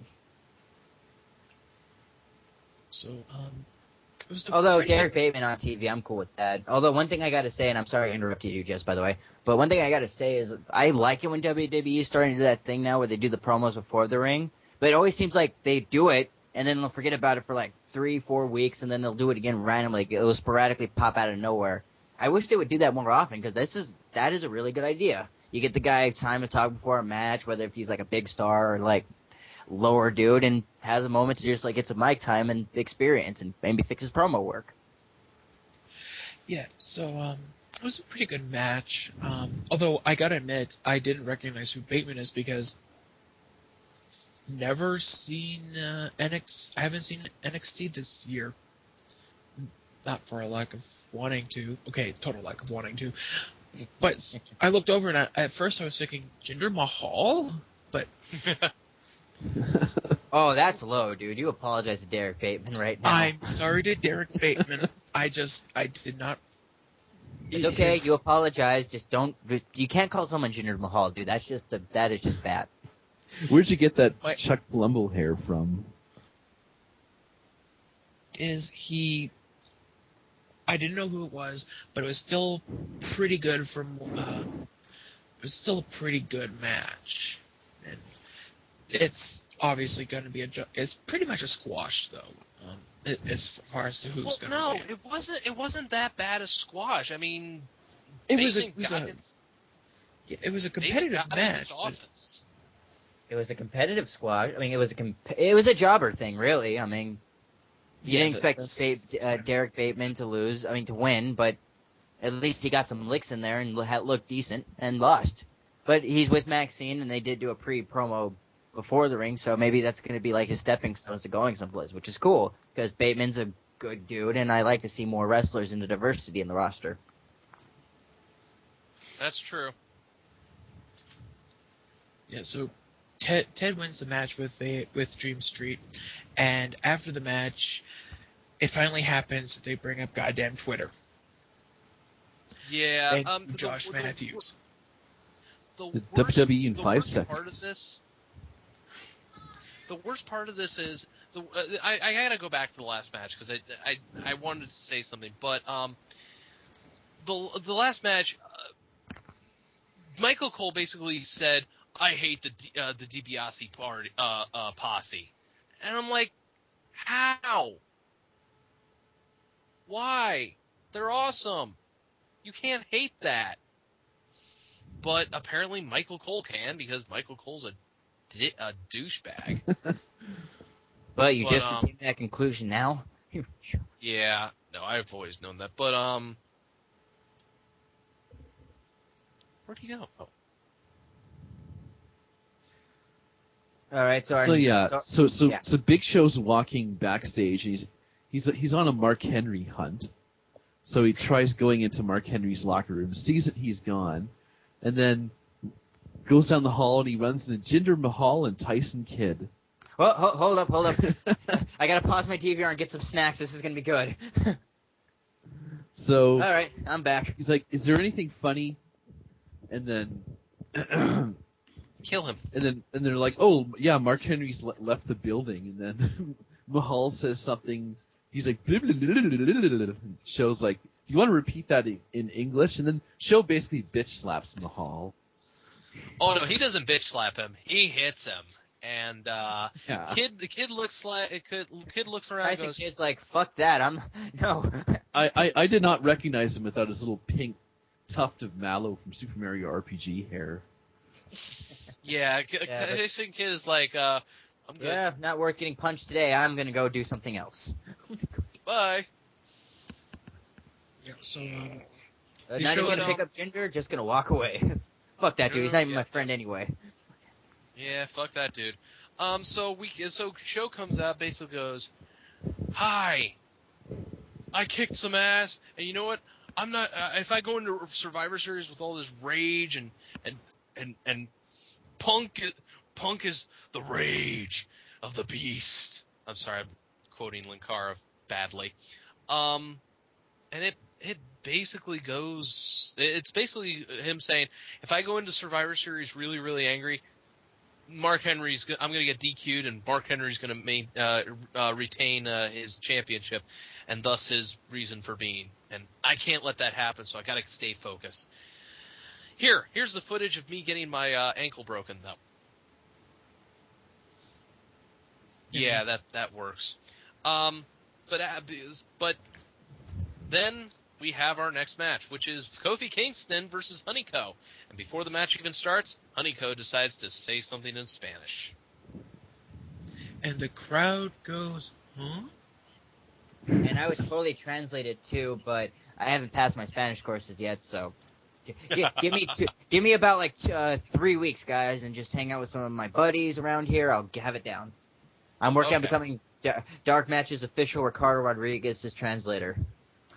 So it was a Although pretty Derek Bateman on TV, I'm cool with that. Although one thing I got to say, and I'm sorry I interrupted you, Jess, by the way, but one thing I got to say is I like it when WWE is starting to do that thing now where they do the promos before the ring, but it always seems like they do it and then they'll forget about it for like 3-4 weeks and then they'll do it again randomly. It will sporadically pop out of nowhere. I wish they would do that more often because that is a really good idea. You get the guy time to talk before a match, whether if he's like a big star or like lower dude, and has a moment to just like get some mic time and experience and maybe fix his promo work. Yeah, so it was a pretty good match. Although I gotta admit, I didn't recognize who Bateman is because never seen NXT. I haven't seen NXT this year. Not for a lack of wanting to. Okay, total lack of wanting to. But I looked over and at first I was thinking Jinder Mahal, but Oh, that's low, dude. You apologize to Derek Bateman right now. I'm sorry to Derek Bateman. I did not. It's okay. You apologize. Just don't. You can't call someone Jinder Mahal, dude. That is just bad. Where'd you get that What? Chuck Palumbo hair from? I didn't know who it was, but it was still pretty good from. It was still a pretty good match, and it's obviously going to be it's pretty much a squash though. As far as to who's going to win. It wasn't that bad a squash. I mean, It was a Bateman competitive got match. his offense. It was a competitive squash. I mean, it was a jobber thing, really. I mean, you didn't expect Derek Bateman to lose. I mean, to win, but at least he got some licks in there and looked decent and lost. But he's with Maxine, and they did do a pre-promo before the ring, so maybe that's going to be like his stepping stones to going someplace, which is cool because Bateman's a good dude, and I like to see more wrestlers and the diversity in the roster. That's true. Yeah, so Ted wins the match with Dream Street, and after the match, it finally happens. They bring up goddamn Twitter. Yeah, And Josh Matthews. The WWE in 5 seconds. The worst part of this is I gotta go back to the last match because I wanted to say something, but the last match, Michael Cole basically said, "I hate the DiBiase posse," and I'm like, how? Why? They're awesome. You can't hate that. But apparently Michael Cole can because Michael Cole's a douchebag. But you just came to that conclusion now? Yeah, no, I've always known that. But where'd he go? Oh. All right, So Big Show's walking backstage. And he's on a Mark Henry hunt. So he tries going into Mark Henry's locker room, sees that he's gone, and then goes down the hall and he runs into Jinder Mahal and Tyson Kidd. Well, hold up. I gotta pause my DVR and get some snacks. This is gonna be good. So, all right, I'm back. He's like, "Is there anything funny?" And then kill him. And then they're like, "Oh yeah, Mark Henry's left the building." And then Mahal says something. He's like, blah, blah, blah, blah, blah, blah. Show's like, "Do you want to repeat that in English?" And then Show basically bitch slaps Mahal. Oh no, he doesn't bitch slap him. He hits him. And the kid looks around and goes, Kid's like, "Fuck that, no." I did not recognize him without his little pink tuft of mallow from Super Mario RPG hair. Yeah, Tyson Kidd is like, I'm good. Yeah, not worth getting punched today. I'm gonna go do something else. Bye. Yeah, so not even gonna pick up Jinder, just gonna walk away. Fuck that dude. He's not even my friend anyway. Yeah, fuck that dude. So Show comes out, basically goes, "Hi, I kicked some ass, and you know what? I'm not. If I go into Survivor Series with all this rage and Punk is the rage of the beast." I'm sorry, I'm quoting Linkara badly. And it basically goes. It's basically him saying, if I go into Survivor Series really, really angry, I'm going to get DQ'd, and Mark Henry's going to retain his championship, and thus his reason for being. And I can't let that happen, so I got to stay focused. Here's the footage of me getting my ankle broken, though. Yeah, that works. But then we have our next match, which is Kofi Kingston versus Honeyco. And before the match even starts, Honeyco decides to say something in Spanish. And the crowd goes, huh? And I would totally translate it too, but I haven't passed my Spanish courses yet, so give me about 3 weeks, guys, and just hang out with some of my buddies around here. I'll have it down. I'm working on becoming DarkMatch's official Ricardo Rodriguez's translator.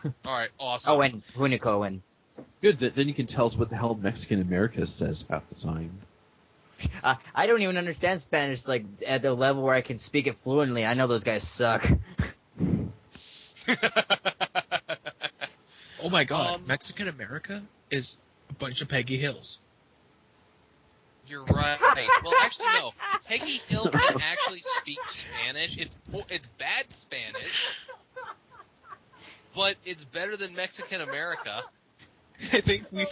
All right, awesome. Oh, and Hunico and. Good. Then you can tell us what the hell Mexican America says half the time. I don't even understand Spanish at the level where I can speak it fluently. I know those guys suck. Oh my God, Mexican America is a bunch of Peggy Hills. You're right. Well, actually, no. Peggy Hill can actually speak Spanish. It's bad Spanish. but it's better than Mexican America. I think I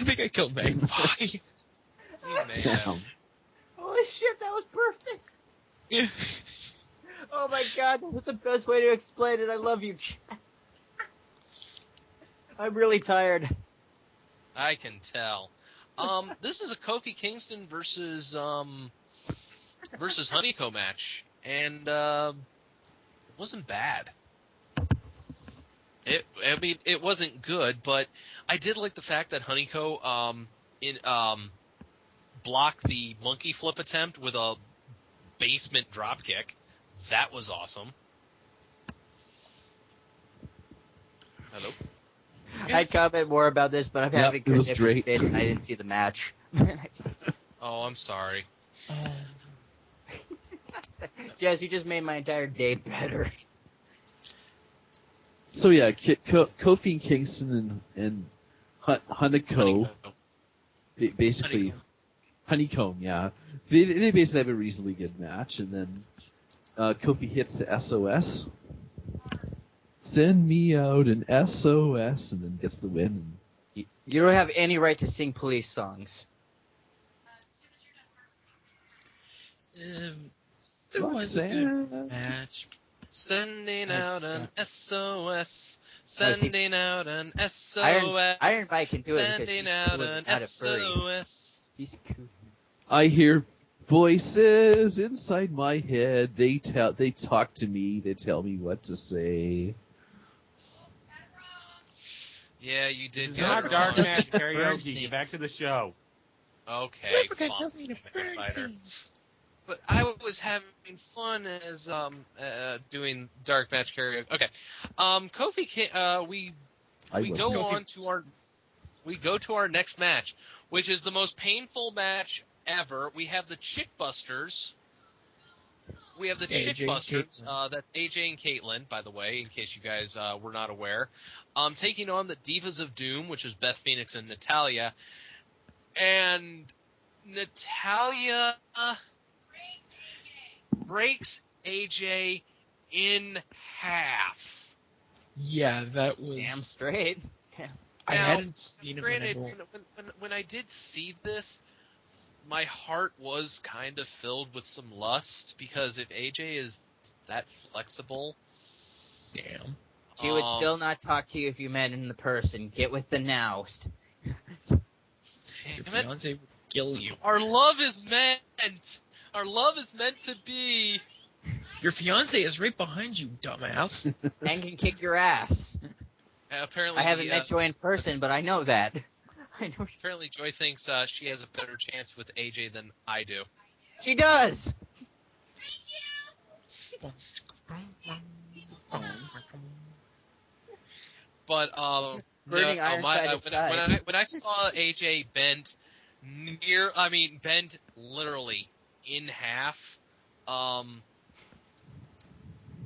think I killed Magpie. You may Damn. have. Holy shit, that was perfect. Yeah. Oh my god, that was the best way to explain it. I love you, Chaz. I'm really tired. I can tell. This is a Kofi Kingston versus Honeycomb match, and it wasn't bad. It wasn't good, but I did like the fact that Honeycomb blocked the monkey flip attempt with a basement dropkick. That was awesome. Hello? I'd comment more about this, but I'm Yep, having it was conniption great. fit and I didn't see the match. Oh, I'm sorry. Jess, you just made my entire day better. So yeah, Kofi Kingston and Honeycomb, basically Honeycomb, yeah. They basically have a reasonably good match, and then Kofi hits the SOS. Send me out an SOS, and then gets the win. You don't have any right to sing police songs. As soon as you're done harvesting. It was a good match. Sending out an SOS. Sending out an SOS. Iron Mike can do it because Sending he's out cool an out of furry. SOS. He's cool. I hear voices inside my head. They talk to me. They tell me what to say. Yeah, you did It's get not it dark wrong. match karaoke. Get back to the show. Okay, Leprechaun fine. tells me to burn Fighter. things. But I was having fun as doing dark match karaoke. Okay, Kofi, we go to our next match, which is the most painful match ever. We have the Chick Busters. We have the AJ Chick Busters. and That's AJ and Caitlyn, by the way, in case you guys were not aware. Taking on the Divas of Doom, which is Beth Phoenix and Natalya. And Natalya breaks AJ in half. Yeah, that was. Damn straight. I Now, hadn't seen it Granted, whenever. when I did see this, my heart was kind of filled with some lust, because if AJ is that flexible, Damn. She would still not talk to you if you met in the person. Get with the noust. Your damn it, fiance would kill you. our love is meant. Our love is meant to be. Your fiance is right behind you, dumbass. And can kick your ass. Apparently, I haven't met Joy in person, but I know that. I know Apparently, Joy thinks she has a better chance with AJ than I do. she does. But Burning no, iron side to side. when I saw AJ bent literally in half,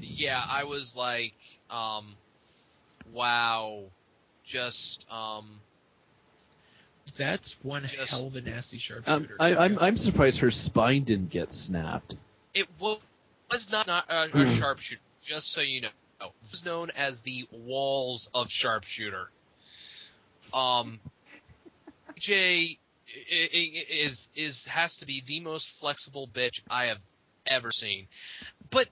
yeah, I was like, wow, just That's one Just- hell of a nasty sharpshooter. I'm surprised her spine didn't get snapped. it was not a sharpshooter. Just so you know, it was known as the walls of sharpshooter. AJ has to be the most flexible bitch I have ever seen. But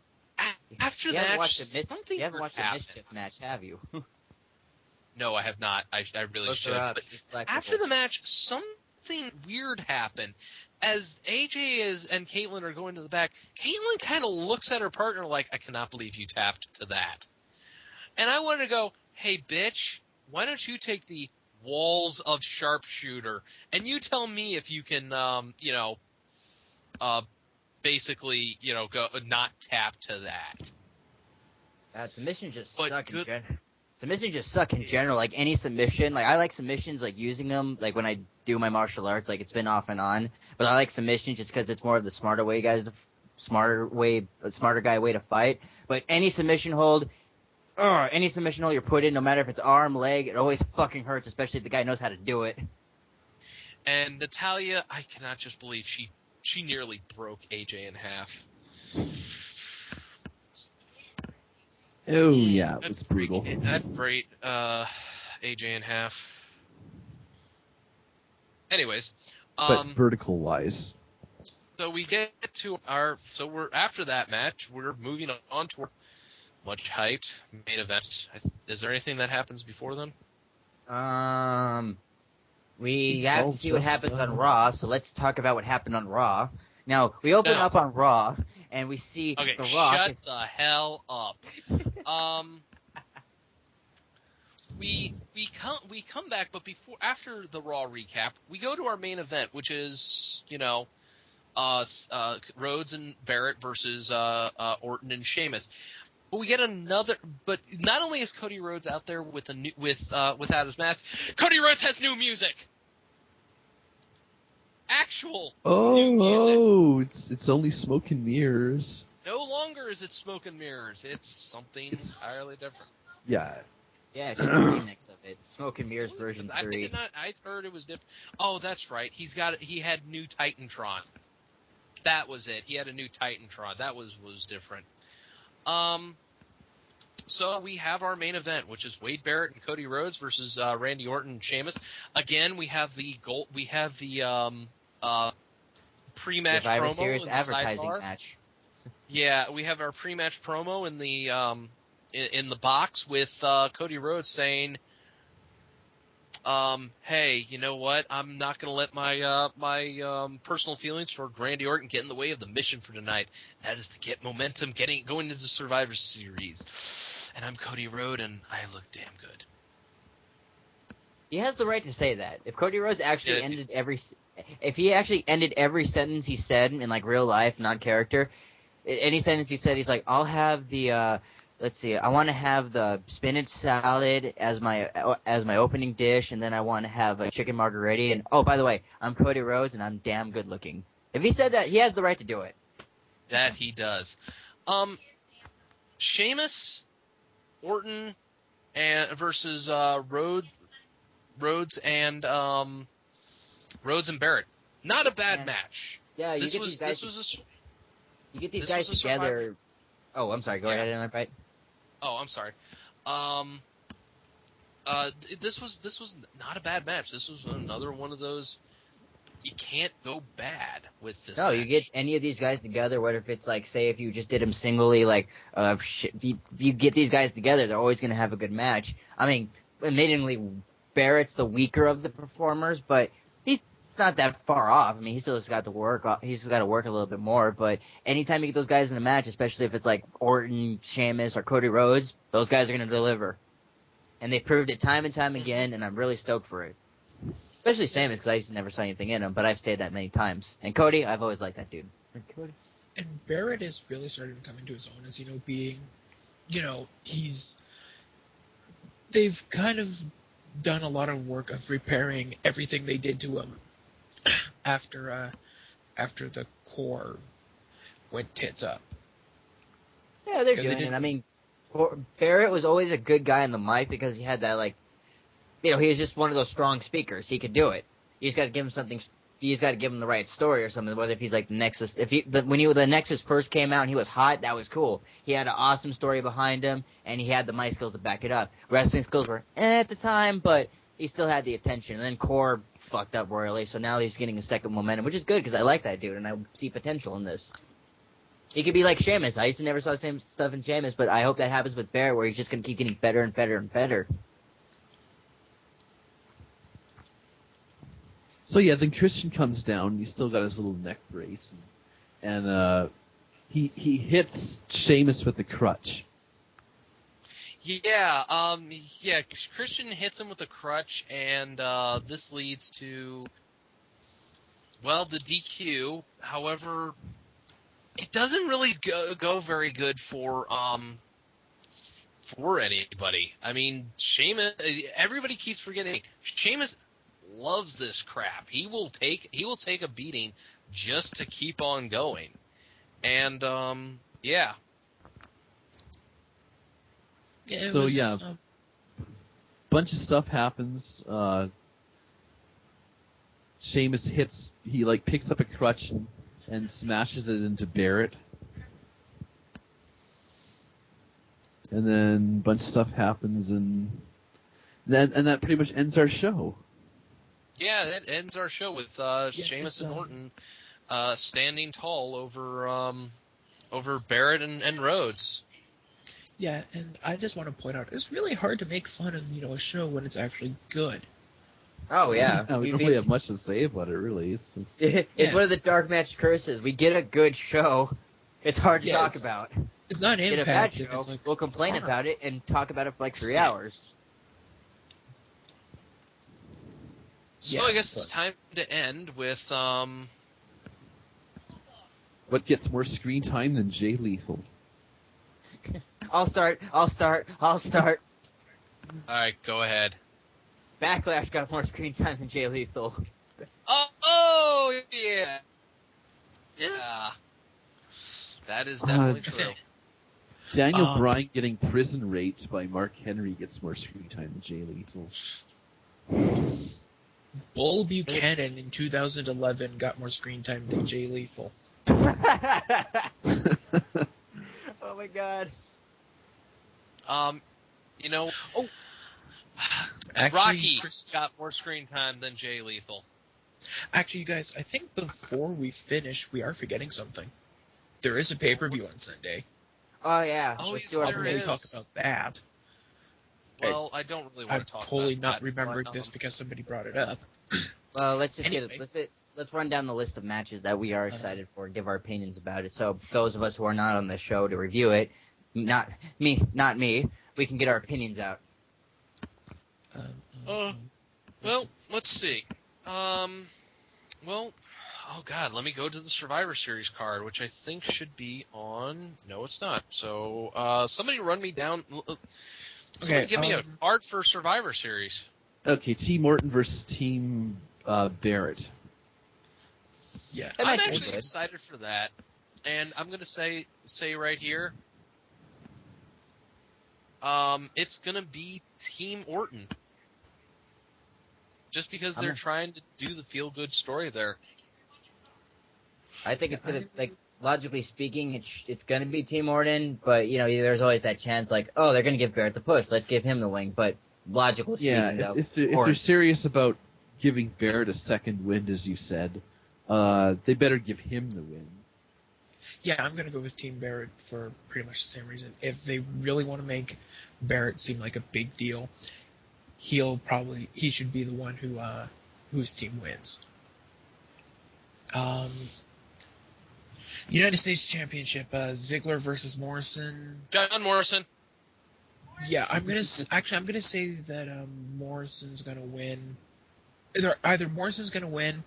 after You that, haven't watched something you haven't weird watched a happened. Mischief match, have you? No, I have not. I really Look should. her up. But She's flexible. after the match, something weird happened. As AJ and Caitlyn are going to the back, Caitlyn kind of looks at her partner like, I cannot believe you tapped to that. And I wanted to go, hey, bitch, why don't you take the walls of sharpshooter and you tell me if you can, basically, go not tap to that. Submissions just But suck in good- general. Submissions just suck in general. Like any submission, like I like submissions, like using them, like when I do my martial arts, like it's been off and on. But I like submissions just because it's more of the smarter guy way to fight. But any submission hold you're put in, no matter if it's arm, leg, it always fucking hurts, especially if the guy knows how to do it. And Natalya, I cannot just believe she nearly broke AJ in half. Oh yeah, it was brutal. I'd rate AJ in half. Anyways, But vertical wise. so we get to we're after that match. We're moving on to our much hyped main event. Is there anything that happens before then? We It's have all to see what just, happens on Raw, so let's talk about what happened on Raw. Now, we open up on Raw, and we see Okay, The Rock shut is... the hell up. We come back, but after the Raw recap, we go to our main event, which is Rhodes and Barrett versus Orton and Sheamus. But we get another. But not only is Cody Rhodes out there without his mask, Cody Rhodes has new music. Actual new music. Oh, it's only smoke and mirrors. No longer is it smoke and mirrors. It's something entirely different. Yeah. Yeah, it's just a remix of it. Smoke and Mirrors version 3. I heard it was different. Oh, that's right. He had new Titantron. That was it. He had a new Titantron. That was different. So we have our main event, which is Wade Barrett and Cody Rhodes versus Randy Orton and Sheamus. Again, we have the pre-match Survivor promo Series in the advertising sidebar. match. Yeah, we have our pre-match promo in the box with Cody Rhodes saying, "Hey, you know what? I'm not going to let my personal feelings toward Randy Orton get in the way of the mission for tonight. That is to get momentum, going into the Survivor Series. And I'm Cody Rhodes, and I look damn good." He has the right to say that. If Cody Rhodes actually Yes, if he actually ended every sentence he said in like real life, non-character, any sentence he said, he's like, "I'll have the let's see, I want to have the spinach salad as my opening dish, and then I want to have a chicken margherita. And oh, by the way, I'm Cody Rhodes, and I'm damn good looking." If he said that, he has the right to do it. That he does. Sheamus, Orton, and versus Rhodes and Barrett. Not a bad match. Yeah, you get these guys together. Oh, I'm sorry. Go ahead, Anna. Oh, I'm sorry. This was not a bad match. This was another one of those. You can't go bad with this. No, match. you get any of these guys together. What if it's like, say, if you just did them singly, like, you get these guys together, they're always going to have a good match. I mean, admittingly, Barrett's the weaker of the performers, but he's not that far off. I mean, he still has got to work. He's still got to work a little bit more. But anytime you get those guys in a match, especially if it's like Orton, Sheamus, or Cody Rhodes, those guys are going to deliver. And they proved it time and time again, and I'm really stoked for it. Especially Sheamus, because I used to never saw anything in him, but I've stayed that many times. And Cody, I've always liked that dude. And Barrett is really starting to come into his own as, being, they've kind of done a lot of work of repairing everything they did to him after the core went tits up. Yeah, they're doing it. I mean, Barrett was always a good guy on the mic because he had that, he was just one of those strong speakers. He could do it. You just got to give him something. You just got to give him the right story or something. Whether if he's like the Nexus, when the Nexus first came out and he was hot, that was cool. He had an awesome story behind him, and he had the mic skills to back it up. Wrestling skills were at the time, but he still had the attention. And then Core fucked up royally, so now he's getting a second momentum, which is good because I like that dude and I see potential in this. He could be like Sheamus. I used to never saw the same stuff in Sheamus, but I hope that happens with Barrett, where he's just gonna keep getting better and better and better. So yeah, then Christian comes down. He's still got his little neck brace, and he hits Sheamus with the crutch. Yeah, Christian hits him with the crutch, and this leads to, the DQ. However, it doesn't really go very good for anybody. I mean, Sheamus. Everybody keeps forgetting Sheamus loves this crap. He will take a beating just to keep on going. And yeah. So bunch of stuff happens. Sheamus picks up a crutch and smashes it into Barrett. and then a bunch of stuff happens, and that pretty much ends our show. Yeah, that ends our show with Sheamus and Orton standing tall over Barrett and Rhodes. Yeah, and I just want to point out, it's really hard to make fun of, a show when it's actually good. Oh yeah, We don't really have much to say about it, really. It's one of the dark match curses. We get a good show, it's hard to talk about. It's not Get a Impact. bad show, It's like, we'll complain about it and talk about it for like 3 hours. So I guess it's time to end with what gets more screen time than Jay Lethal? I'll start. All right, go ahead. Backlash got more screen time than Jay Lethal. Oh yeah. Yeah. That is definitely true. Daniel Bryan getting prison raped by Mark Henry gets more screen time than Jay Lethal. Bull Buchanan in 2011 got more screen time than Jay Lethal. Oh my god. Actually, Rocky got more screen time than Jay Lethal. Actually, you guys, I think before we finish, we are forgetting something. There is a pay-per-view on Sunday. Oh yeah. Oh, Let's yes, do our there Maybe is. talk about that. Well, I don't really want I've to talk totally about not that, remembered but, this because somebody brought it up. Well, let's just Anyway. let's run down the list of matches that we are excited for and give our opinions about it. So those of us who are not on the show to review it, not me, we can get our opinions out. Well, let's see. Oh god, let me go to the Survivor Series card, which I think should be on. No, it's not. So, somebody run me down. Somebody give me a card for Survivor Series. Okay, Team Orton versus Team Barrett. Yeah, That I'm match was actually good. excited for that, and I'm gonna say right here, it's gonna be Team Orton, just because they're trying to do the feel-good story there. I think it's gonna logically speaking, it's gonna be Team Orton, but there's always that chance they're gonna give Barrett the push, let's give him the wing. But logically speaking, Yeah, if they're serious about giving Barrett a second wind, as you said, they better give him the win. Yeah, I'm going to go with Team Barrett for pretty much the same reason. If they really want to make Barrett seem like a big deal, he should be the one whose team wins. United States Championship, Ziggler versus Morrison. John Morrison. Yeah, I'm gonna say that Morrison's gonna win. Either Morrison's gonna win,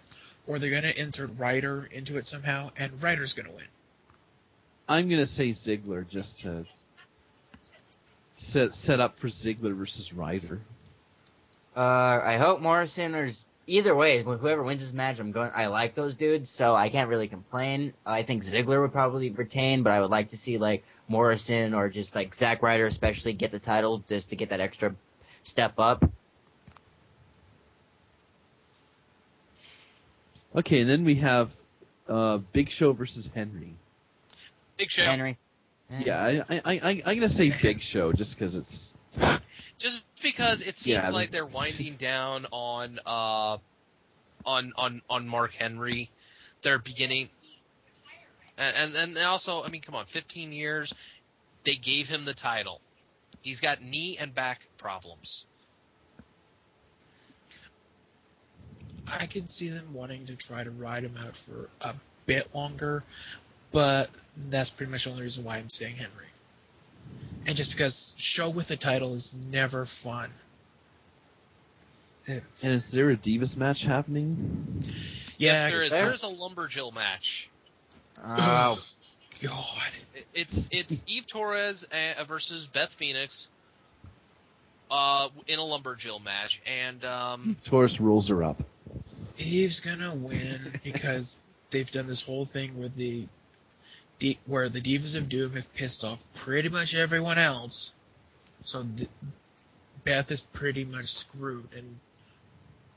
or they're gonna insert Ryder into it somehow, and Ryder's gonna win. I'm gonna say Ziggler just to set up for Ziggler versus Ryder. I hope Morrison or either way, whoever wins this match, I like those dudes, so I can't really complain. I think Ziggler would probably retain, but I would like to see Morrison or just Zack Ryder especially get the title just to get that extra step up. Okay, and then we have Big Show versus Henry. Big Show. Henry. Yeah, I'm gonna say Big Show just because it's. Just because it seems like they're winding down on Mark Henry. They're beginning, and also, I mean, come on, 15 years. They gave him the title. He's got knee and back problems. I can see them wanting to try to ride him out for a bit longer, but that's pretty much the only reason why I'm saying Henry. And just because show with the title is never fun. And is there a Divas match happening? Yes, there is. There is a Lumberjill match. Oh, God. It's Eve Torres versus Beth Phoenix in a Lumberjill match. And Torres rolls her up. Eve's gonna win because they've done this whole thing with where the Divas of Doom have pissed off pretty much everyone else. So Beth is pretty much screwed, and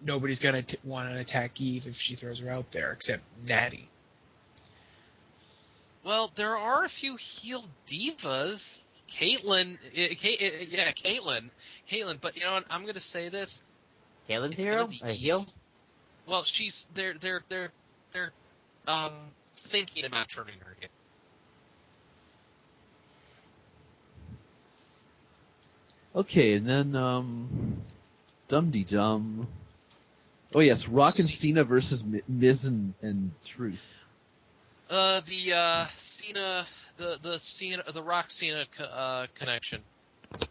nobody's gonna want to attack Eve if she throws her out there, except Natty. Well, there are a few heel divas. Caitlyn, but you know what? I'm gonna say this. Kaylin's It's hero? gonna be A heel? Well, they're thinking about turning her heel. Okay, and then Dum-de-dum. Oh yes, Rock and Cena versus Miz and Truth. The Rock Cena connection.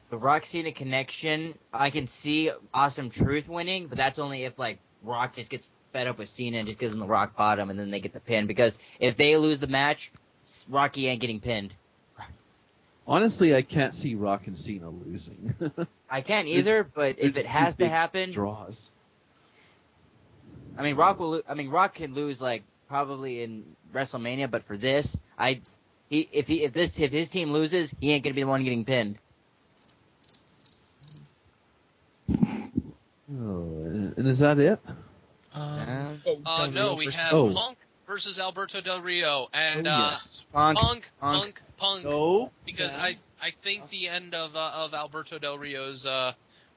The Rock Cena connection, I can see Awesome Truth winning, but that's only if like Rock just gets fed up with Cena and just gives him the rock bottom and then they get the pin. Because if they lose the match, Rocky ain't getting pinned. Honestly, I can't see Rock and Cena losing. I can't either, but if it has to happen, draws. I mean, Rock can lose like probably in WrestleMania, but for this, if his team loses, he ain't gonna be the one getting pinned. Oh, and is that it? No, we have Punk versus Alberto Del Rio, and yes. Punk. No, Because I think the end of Alberto Del Rio's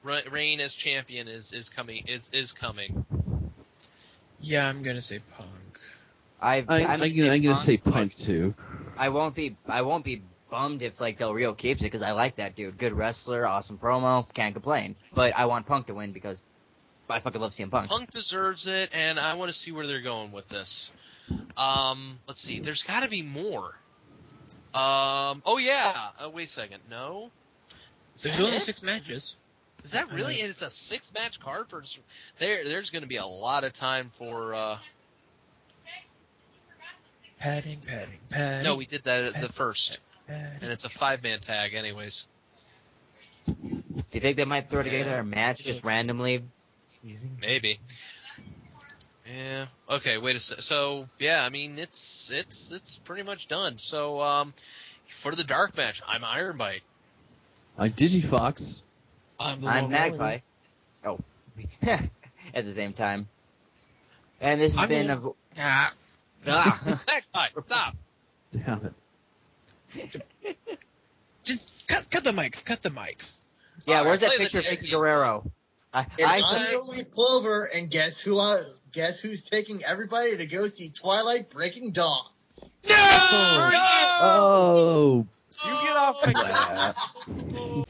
reign as champion is coming. Yeah, I'm gonna say Punk. I'm gonna say Punk too. I won't be bummed if like Del Rio keeps it because I like that dude. Good wrestler, awesome promo, can't complain. But I want Punk to win because I fucking love CM Punk. Punk deserves it, and I want to see where they're going with this. Let's see. There's got to be more. Oh yeah. Wait a second. No. There's only 6 matches. Is that really? It's a 6-match card. There's going to be a lot of time for. Padding. No, we did that at the first, and it's a 5-man tag, anyways. Do you think they might throw together a match just randomly? Maybe. Yeah. Okay. Wait a sec. So yeah, I mean it's pretty much done. So for the dark match, I'm Iron Bite. I'm Digifox. I'm Magpie. Oh, at the same time. And this has been a. Magpie, stop. Damn it. Just cut the mics. Yeah, All where's right, that play picture of the Vicky theme Guerrero? I'm Leaf Clover, and guess who's taking everybody to go see Twilight Breaking Dawn? No! Oh! You get off my